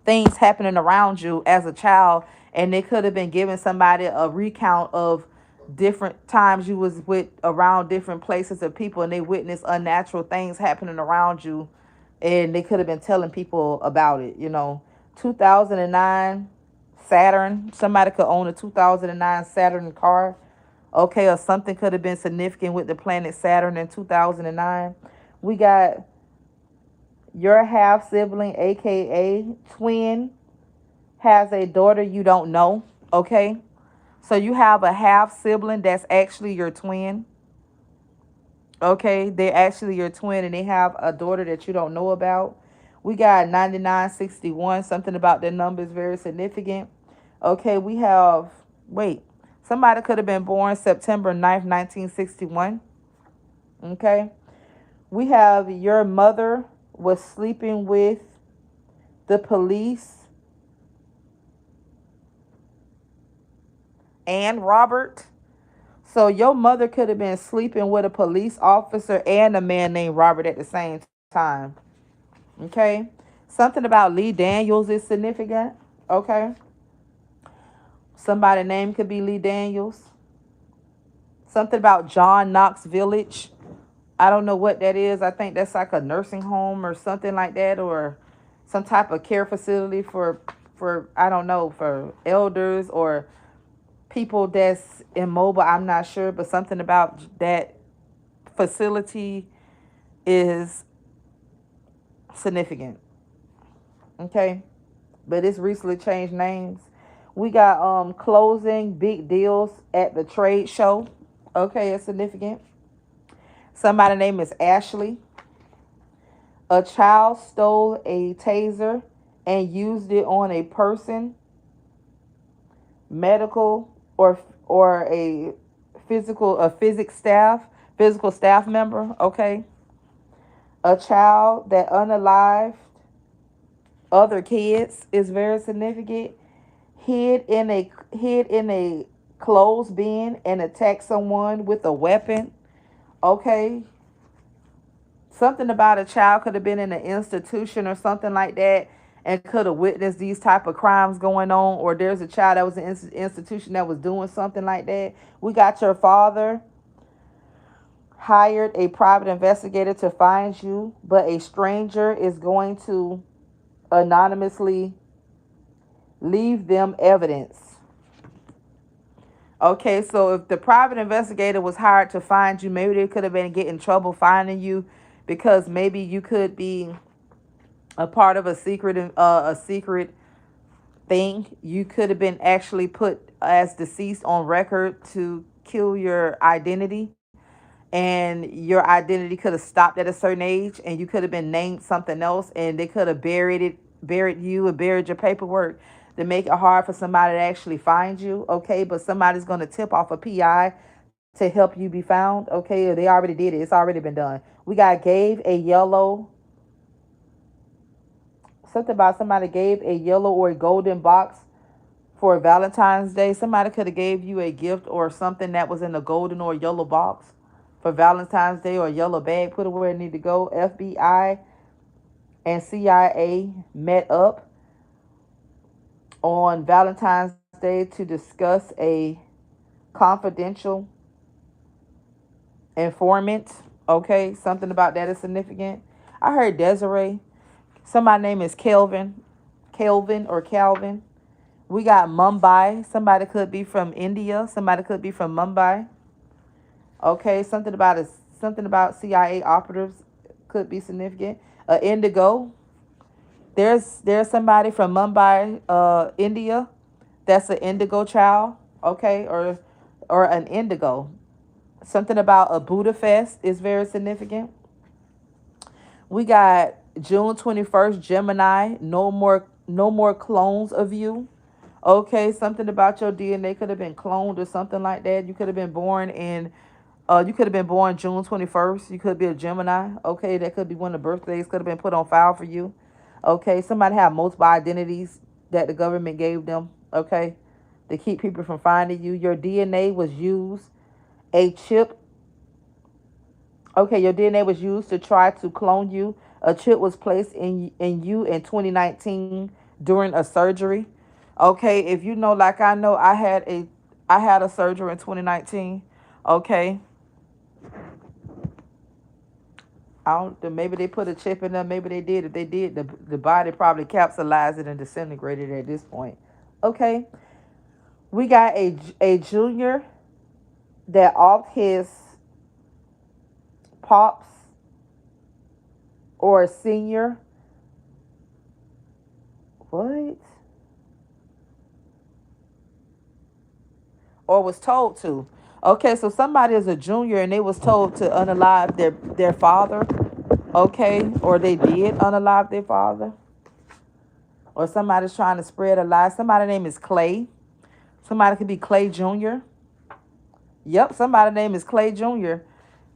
things happening around you as a child, and they could have been giving somebody a recount of different times you was with around different places of people, and they witnessed unnatural things happening around you, and they could have been telling people about it. 2009 Saturn. Somebody could own a 2009 Saturn car. Okay, or something could have been significant with the planet Saturn in 2009. We got your half sibling, aka twin, has a daughter you don't know. Okay, so you have a half sibling that's actually your twin. Okay, they're actually your twin and they have a daughter that you don't know about. We got 9961. Something about that number is very significant. Okay, we have, wait, somebody could have been born September 9th, 1961. Okay, we have your mother was sleeping with the police and Robert. So your mother could have been sleeping with a police officer and a man named Robert at the same time. Okay. Something about Lee Daniels is significant. Okay. Somebody's name could be Lee Daniels. Something about John Knox Village. I don't know what that is. I think that's like a nursing home or something like that, or some type of care facility for I don't know, for elders or people that's immobile. I'm not sure, but something about that facility is significant. Okay, but it's recently changed names. We got closing big deals at the trade show. Okay, it's significant. Somebody's name is Ashley. A child stole a taser and used it on a person, medical or a physical staff member. Okay, a child that unalived other kids is very significant. Hid in a clothes bin and attacked someone with a weapon. Okay, something about a child could have been in an institution or something like that and could have witnessed these type of crimes going on, or there's a child that was in an institution that was doing something like that. We got your father hired a private investigator to find you, but a stranger is going to anonymously leave them evidence. Okay, so if the private investigator was hired to find you, maybe they could have been getting trouble finding you, because maybe you could be a part of a secret thing. You could have been actually put as deceased on record to kill your identity, and your identity could have stopped at a certain age, and you could have been named something else, and they could have buried you and buried your paperwork to make it hard for somebody to actually find you. Okay, but somebody's going to tip off a PI to help you be found. Okay, they already did it. It's already been done. We got gave a yellow, something about somebody gave a yellow or a golden box for Valentine's Day. Somebody could have gave you a gift or something that was in a golden or yellow box for Valentine's Day, or a yellow bag. Put it where it need to go. FBI and CIA met up on Valentine's Day to discuss a confidential informant. Okay, something about that is significant. I heard Desiree. Somebody name is Kelvin or Calvin. We got Mumbai. Somebody could be from India. Somebody could be from Mumbai. Okay, something about CIA operatives could be significant. Indigo. There's somebody from Mumbai, India. That's an indigo child. Okay, or an indigo. Something about a Buddha fest is very significant. We got June 21st, Gemini. No more clones of you. Okay, something about your DNA could have been cloned or something like that. You could have been born in you could have been born June 21st. You could be a Gemini. Okay, that could be one of the birthdays could have been put on file for you. Okay, somebody have multiple identities that the government gave them. Okay, to keep people from finding you. Your DNA was used. A chip. Okay, your DNA was used to try to clone you. A chip was placed in you in 2019 during a surgery. Okay, if you know, like I know, I had a surgery in 2019. Okay, I don't. Maybe they put a chip in there. Maybe they did. If they did, the body probably capsulized it and disintegrated at this point. Okay, we got a junior that off his pops, or a senior. What? Or was told to. Okay, so somebody is a junior and they was told to unalive their father. Okay, or they did unalive their father. Or somebody's trying to spread a lie. Somebody's name is Clay. Somebody could be Clay Jr. Yep, somebody's name is Clay Jr.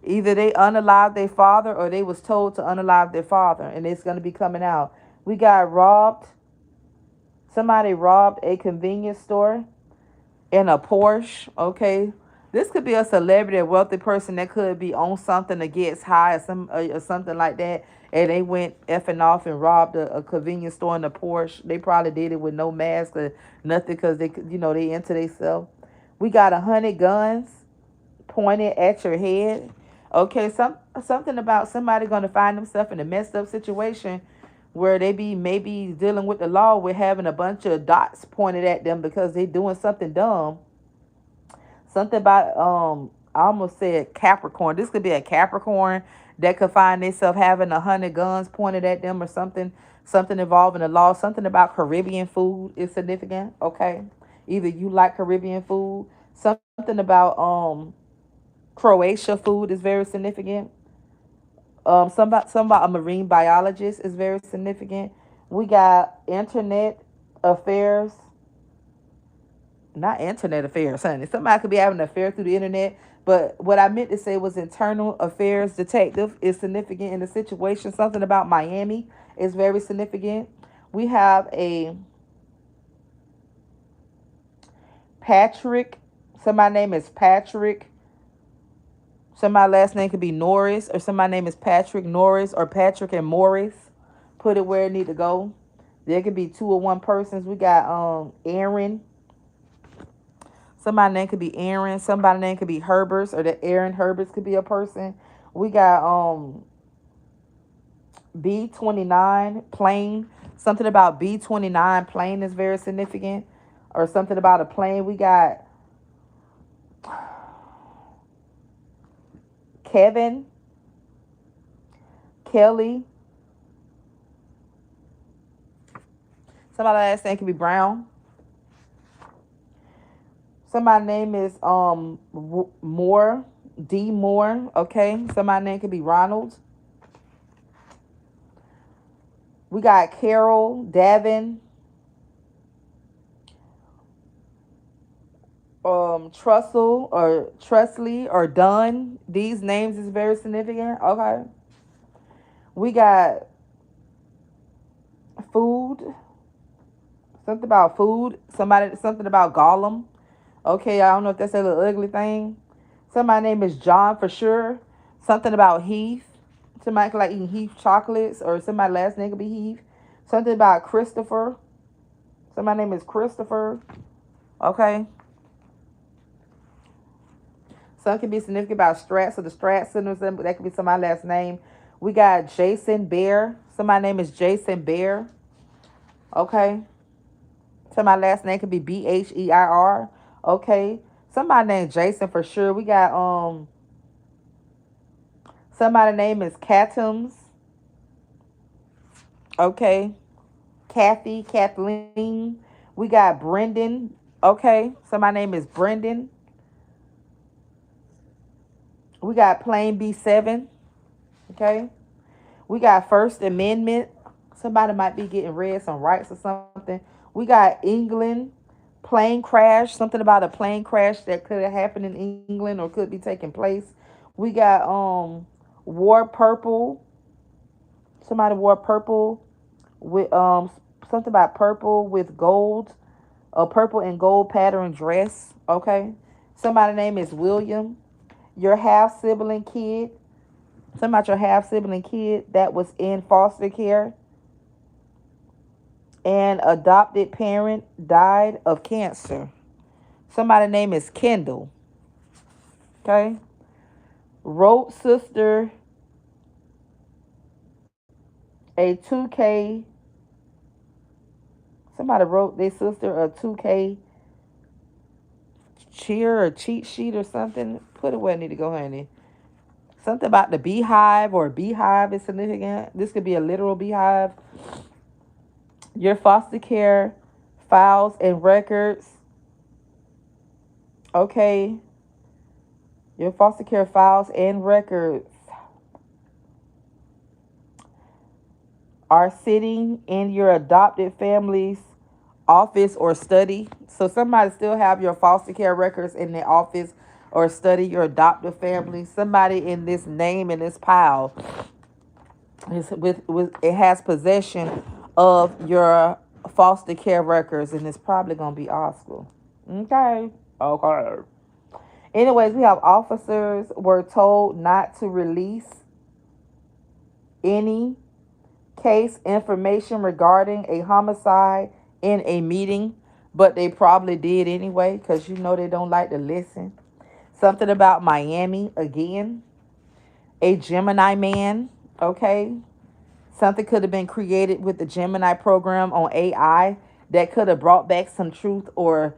Either they unalived their father or they was told to unalive their father, and it's going to be coming out. We got robbed. Somebody robbed a convenience store in a Porsche. Okay, this could be a celebrity, a wealthy person that could be on something that gets high, or something like that, and they went effing off and robbed a convenience store in a Porsche. They probably did it with no mask or nothing because they into themselves. We got 100 guns pointed at your head. Okay, something about somebody gonna find themselves in a messed up situation where they be maybe dealing with the law with having a bunch of dots pointed at them because they doing something dumb. Something about I almost said Capricorn. This could be a Capricorn that could find themselves having 100 guns pointed at them or something. Something involving the law. Something about Caribbean food is significant. Okay, either you like Caribbean food. Something about Croatia food is very significant. Some about a marine biologist is very significant. We got internet affairs, not internet affairs, honey. Somebody could be having an affair through the internet, but what I meant to say was internal affairs detective is significant in the situation. Something about Miami is very significant. We have a Patrick. Somebody's name is Patrick. Somebody's last name could be Norris, or somebody's name is Patrick Norris or Patrick and Morris. Put it where it need to go. There could be two or one persons. We got Aaron. Somebody's name could be Aaron. Somebody's name could be Herberts, or the Aaron Herberts could be a person. We got B29 plane. Something about B29 plane is very significant. Or something about a plane. We got Kevin, Kelly. Somebody's last name could be Brown. Somebody's name is Moore, D Moore. Okay, somebody's name could be Ronald. We got Carol, Davin, Trussell or Tressley or Dunn. These names is very significant. Okay. We got food. Something about food. Something about Gollum. Okay, I don't know if that's a little ugly thing. Somebody's name is John for sure. Something about Heath. Somebody could like eating Heath chocolates, or somebody's last name could be Heath. Something about Christopher. Somebody's name is Christopher. Okay. Some can be significant about Strat. So the Strat Center, that could be somebody's last name. We got Jason Bear. Somebody's name is Jason Bear. Okay. Somebody's last name could be Bheir. Okay. Somebody named Jason for sure. We got somebody name is Catums. Okay. Kathy, Kathleen. We got Brendan. Okay. Somebody name is Brendan. We got Plain B7. Okay. We got First Amendment. Somebody might be getting read some rights or something. We got England. Plane crash. Something about a plane crash that could have happened in England or could be taking place. We got War Purple. Somebody wore purple with something about purple with gold. A purple and gold pattern dress. Okay. Somebody's name is William. Your half sibling kid. Something about your half sibling kid that was in foster care. And adopted parent died of cancer. Somebody's name is Kendall. Okay. Wrote sister a 2K. Somebody wrote their sister a 2K cheer or cheat sheet or something. Put it where I need to go, honey. Something about the beehive or beehive is significant. This could be a literal beehive. Your foster care files and records. Okay. Your foster care files and records are sitting in your adopted family's office or study. So somebody still have your foster care records in their office or study, your adoptive family. Somebody in this name in this pile is with it has possession of your foster care records, and it's probably gonna be Oscar. Okay. Okay. Anyways, we have officers were told not to release any case information regarding a homicide in a meeting, but they probably did anyway because you know they don't like to listen. Something about Miami again. A Gemini man, okay? Something could have been created with the Gemini program on AI that could have brought back some truth or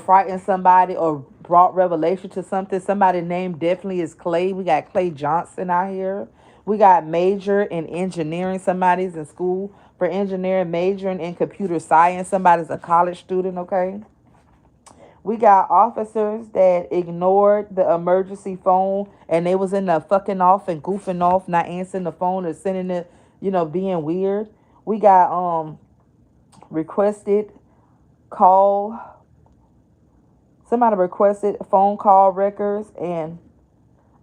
frightened somebody or brought revelation to something. Somebody named definitely is Clay. We got Clay Johnson out here. We got major in engineering. Somebody's in school for engineering, majoring in computer science. Somebody's a college student, okay? We got officers that ignored the emergency phone and they was in the fucking off and goofing off, not answering the phone or sending it, being weird. We got requested call. Somebody requested phone call records and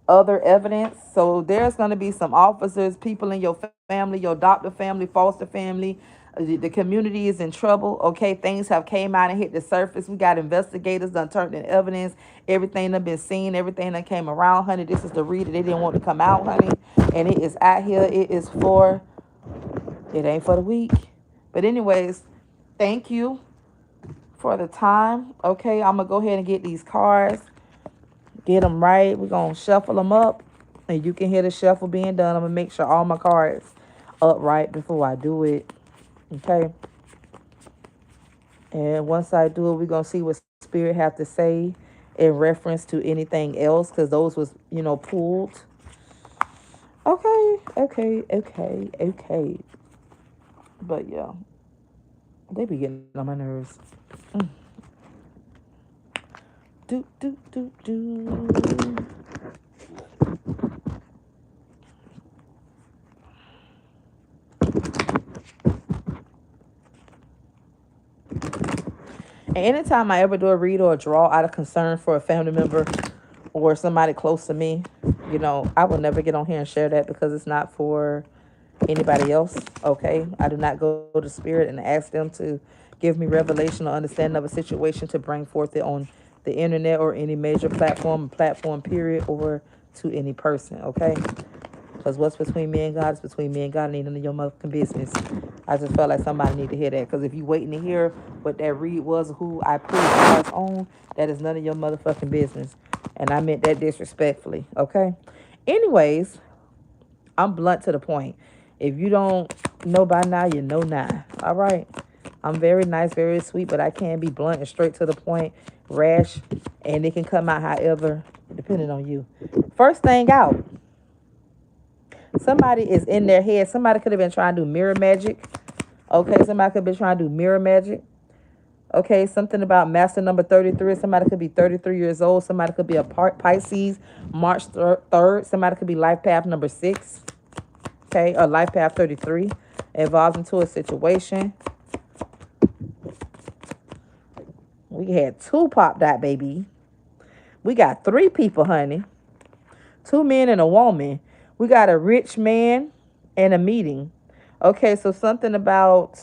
other evidence. So there's going to be some officers, people in your family, your adoptive family, foster family. The community is in trouble. Okay, things have came out and hit the surface. We got investigators done turned in evidence. Everything that been seen, everything that came around, honey. This is the reader. They didn't want to come out, honey. And it is out here. It ain't for the weak. But anyways, thank you for the time. Okay, I'm going to go ahead and get these cards. Get them right. We're going to shuffle them up. And you can hear the shuffle being done. I'm going to make sure all my cards upright before I do it. Okay. And once I do it, we're going to see what Spirit have to say in reference to anything else. Because those was, pulled. Okay. But yeah. They be getting on my nerves. Do. And anytime I ever do a read or a draw out of concern for a family member or somebody close to me, I will never get on here and share that because it's not for anybody else. Okay, I do not go to spirit and ask them to give me revelation or understanding of a situation to bring forth it on the internet or any major platform period, or to any person. Okay, because what's between me and God is between me and God, and ain't none of your motherfucking business. I just felt like somebody need to hear that. Because if you waiting to hear what that read was, who I pulled cards on, that is none of your motherfucking business. And I meant that disrespectfully. Okay. Anyways, I'm blunt to the point. If you don't know by now, you know now. All right. I'm very nice, very sweet, but I can be blunt and straight to the point, rash, and it can come out however, depending on you. First thing out, somebody is in their head. Somebody could have been trying to do mirror magic. Okay, somebody could have been trying to do mirror magic. Okay, something about master number 33. Somebody could be 33 years old. Somebody could be a Pisces, March 3rd. Somebody could be life path number 6. Okay, or life path 33. Involved into a situation. We had 2 pop that baby. We got 3 people, honey. 2 men and a woman. We got a rich man and a meeting. Okay, so something about,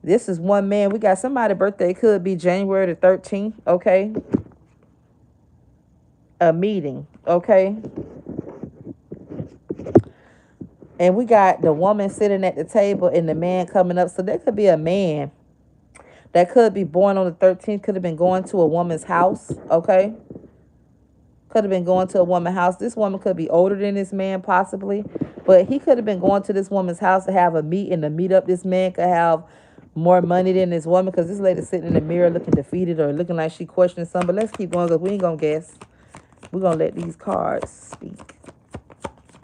this is one man. We got somebody's birthday. Could be January the 13th. Okay. A meeting. Okay. And we got the woman sitting at the table and the man coming up. So there could be a man that could be born on the 13th. Could have been going to a woman's house. Okay. Could have been going to a woman's house. This woman could be older than this man, possibly. But he could have been going to this woman's house to have a meeting, to meet up. This man could have more money than this woman, because this lady sitting in the mirror looking defeated or looking like she questioning something. But let's keep going because we ain't going to guess. We're going to let these cards speak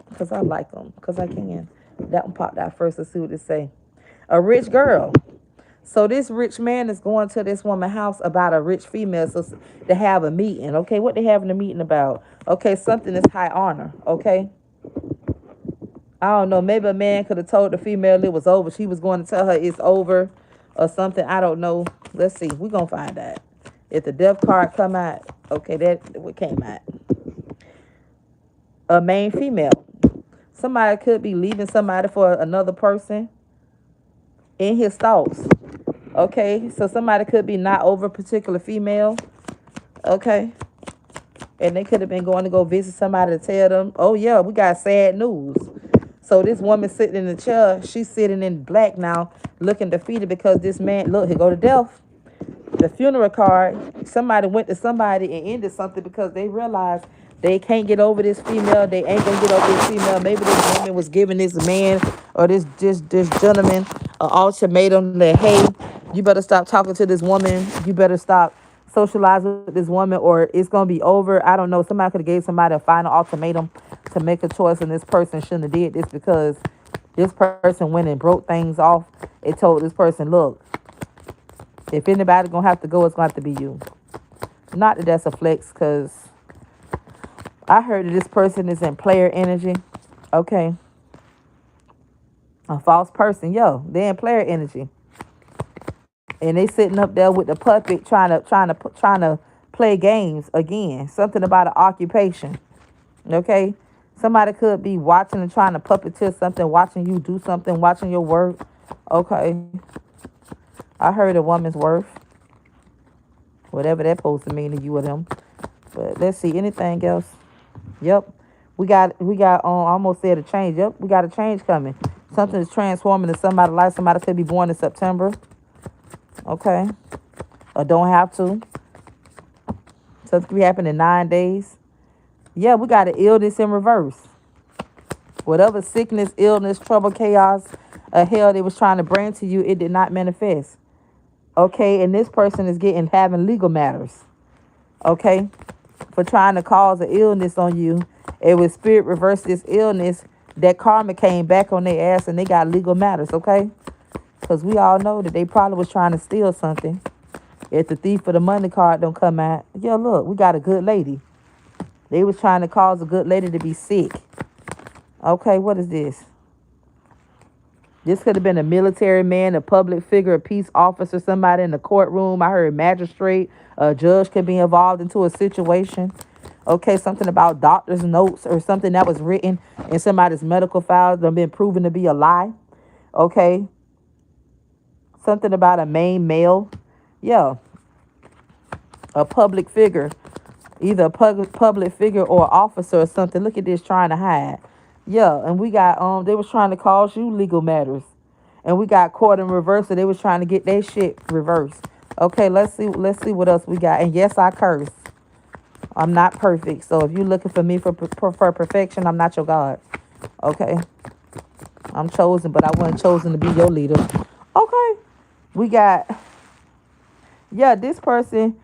because I like them, because I can. That one popped out first. Let's see what it say. A rich girl. So this rich man is going to this woman's house about a rich female, so to have a meeting. Okay, what they having a meeting about? Okay, something is high honor. Okay, I don't know. Maybe a man could have told the female it was over. She was going to tell her it's over or something. I don't know. Let's see. We're going to find out. If the death card come out, okay, that what came out. A main female. Somebody could be leaving somebody for another person in his thoughts. Okay, so somebody could be not over a particular female. Okay. And they could have been going to go visit somebody to tell them, oh, yeah, we got sad news. So this woman sitting in the chair, she's sitting in black now, looking defeated because this man, look, he go to death. The funeral card, somebody went to somebody and ended something because they realized they can't get over this female. They ain't going to get over this female. Maybe this woman was giving this man or this gentleman an ultimatum that, hey, you better stop talking to this woman. You better stop socializing with this woman or it's going to be over. I don't know. Somebody could have gave somebody a final ultimatum to make a choice, and this person shouldn't have did this because this person went and broke things off. It told this person, look, if anybody going to have to go, it's going to have to be you. Not that that's a flex, because I heard that this person is in player energy. Okay. A false person. Yo, they're in player energy. And they sitting up there with the puppet trying to play games again. Something about an occupation. Okay? Somebody could be watching and trying to puppeteer something, watching you do something, watching your work. Okay. I heard a woman's worth. Whatever that's supposed to mean to you or them. But let's see. Anything else? Yep. We got I almost said a change. Yep, we got a change coming. Something is transforming in somebody's life. Somebody could be born in September. Okay. Or don't have to. Something could be happening in 9 days. Yeah, we got an illness in reverse. Whatever sickness, illness, trouble, chaos, or hell they was trying to bring to you, it did not manifest. Okay, and this person is having legal matters. Okay, for trying to cause an illness on you. It was spirit reverse this illness. That karma came back on their ass and they got legal matters. Okay, because we all know that they probably was trying to steal something. If the thief for the money card don't come out, yeah, look, we got a good lady. They was trying to cause a good lady to be sick. Okay, what is this? This could have been a military man, a public figure, a peace officer, somebody in the courtroom. I heard magistrate, a judge could be involved into a situation. Okay, something about doctor's notes or something that was written in somebody's medical files that been proven to be a lie. Okay, something about a main male. Yeah, a public figure, either a public figure or officer or something. Look at this trying to hide. Yeah, and we got they was trying to cause you legal matters. And we got court in reverse, so they was trying to get their shit reversed. Okay, let's see what else we got. And yes, I curse. I'm not perfect. So if you're looking for me for perfection, I'm not your God. Okay. I'm chosen, but I wasn't chosen to be your leader. Okay. We got yeah, this person.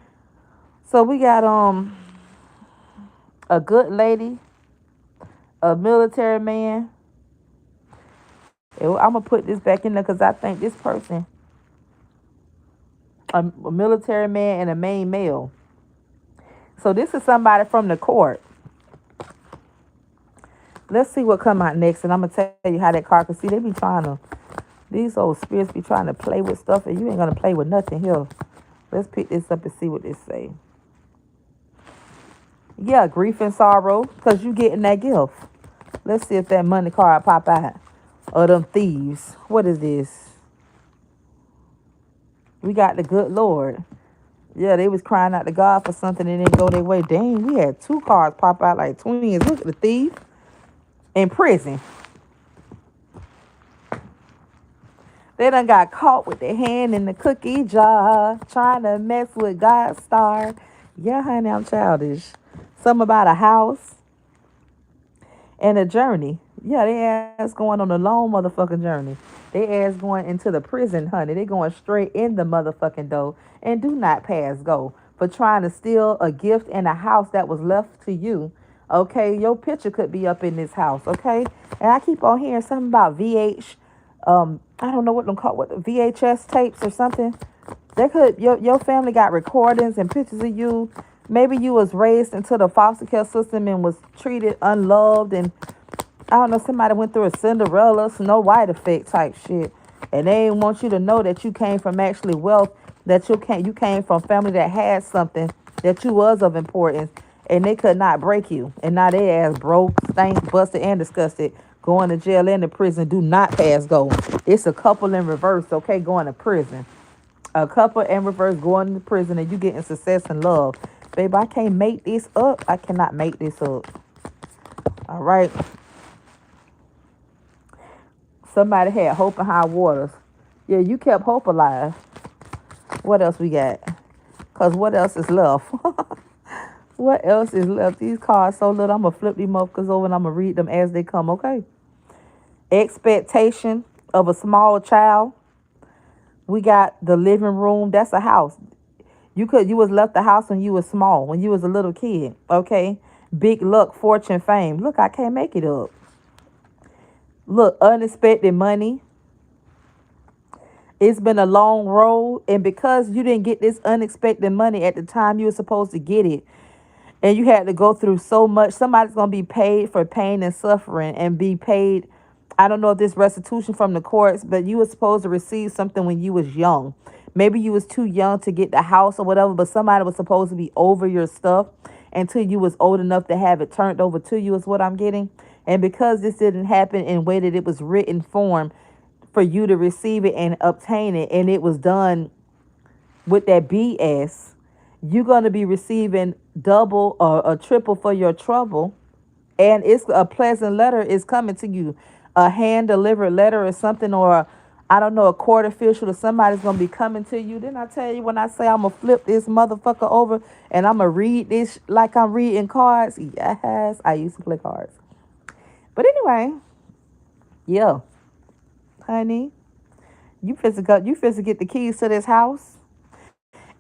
So we got a good lady, a military man. I'm gonna put this back in there because I think this person, a military man and a main male. So this is somebody from the court. Let's see what come out next, and I'm gonna tell you how that card. Cause see, they be trying to, these old spirits be trying to play with stuff, and you ain't gonna play with nothing here. Let's pick this up and see what this say. Yeah, grief and sorrow, cause you getting that gift. Let's see if that money card pop out. Or them thieves. What is this? We got the good Lord. Yeah, they was crying out to God for something and didn't go their way. Dang, we had two cards pop out like twins. Look at the thief in prison. They done got caught with their hand in the cookie jar, trying to mess with God's star. Yeah, honey, I'm childish. Something about a house and a journey. Yeah, they ass going on a long motherfucking journey. They ass going into the prison, honey. They going straight in the motherfucking door. And do not pass go for trying to steal a gift in a house that was left to you. Okay, your picture could be up in this house. Okay, and I keep on hearing something about I don't know what them called, what the VHS tapes or something. They could your family got recordings and pictures of you. Maybe you was raised into the foster care system and was treated unloved, and I don't know, somebody went through a Cinderella, Snow White effect type shit. And they didn't want you to know that you came from actually wealth, that you came from family that had something, that you was of importance, and they could not break you. And now they ass broke, stank, busted, and disgusted, going to jail and to prison. Do not pass go. It's a couple in reverse, okay, going to prison. A couple in reverse going to prison, and you getting success and love. Baby, I can't make this up. I cannot make this up. All right. Somebody had hope in high waters. Yeah, you kept hope alive. What else we got? Because what else is left? What else is left? These cards so little. I'm going to flip these motherfuckers over and I'm going to read them as they come, okay? Expectation of a small child. We got the living room. That's a house. You was left the house when you was small, when you was a little kid, okay? Big luck, fortune, fame. Look, I can't make it up. Look, unexpected money. It's been a long road, and because you didn't get this unexpected money at the time you were supposed to get it, and you had to go through so much, somebody's going to be paid for pain and suffering and be paid. I don't know if this restitution from the courts, but you were supposed to receive something when you was young. Maybe you was too young to get the house or whatever, but somebody was supposed to be over your stuff until you was old enough to have it turned over to you is what I'm getting. And because this didn't happen in the way that it was written form for you to receive it and obtain it, and it was done with that BS, you're going to be receiving double or a triple for your trouble. And it's a pleasant letter is coming to you, a hand delivered letter or something, or I don't know, a court official or somebody's going to be coming to you. Then I tell you, when I say I'm going to flip this motherfucker over and I'm going to read this like I'm reading cards. Yes, I used to play cards. But anyway, yeah, honey, you physically get the keys to this house.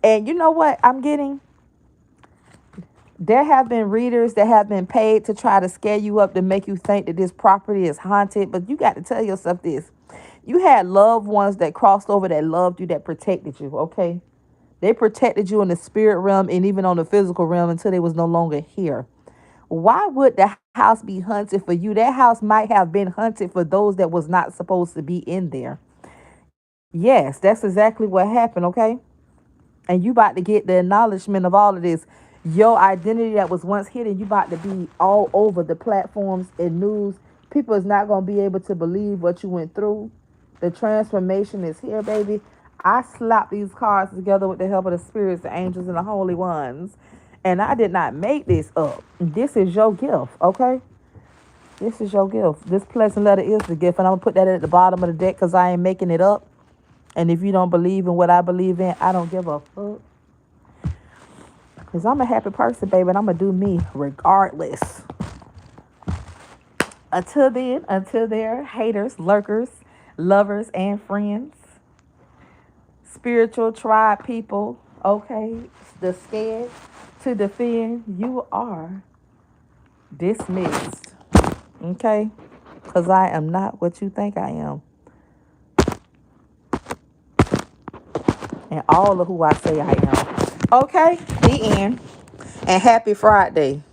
And you know what I'm getting? There have been readers that have been paid to try to scare you up to make you think that this property is haunted. But you got to tell yourself this. You had loved ones that crossed over that loved you, that protected you, okay? They protected you in the spirit realm and even on the physical realm until they was no longer here. Why would the house be hunted for you? That house might have been hunted for those that was not supposed to be in there. Yes, that's exactly what happened, okay? And you about to get the acknowledgement of all of this. Your identity that was once hidden, you about to be all over the platforms and news. People is not gonna be able to believe what you went through. The transformation is here, baby. I slapped these cards together with the help of the spirits, the angels, and the holy ones. And I did not make this up. This is your gift, okay? This is your gift. This pleasant letter is the gift. And I'm gonna put that at the bottom of the deck because I ain't making it up. And if you don't believe in what I believe in, I don't give a fuck. Because I'm a happy person, baby, and I'm going to do me regardless. Until then, until there, haters, lurkers, lovers, and friends, spiritual tribe people, okay, the scared to defend, you are dismissed, okay? Because I am not what you think I am. And all of who I say I am. Okay, the end. And happy Friday.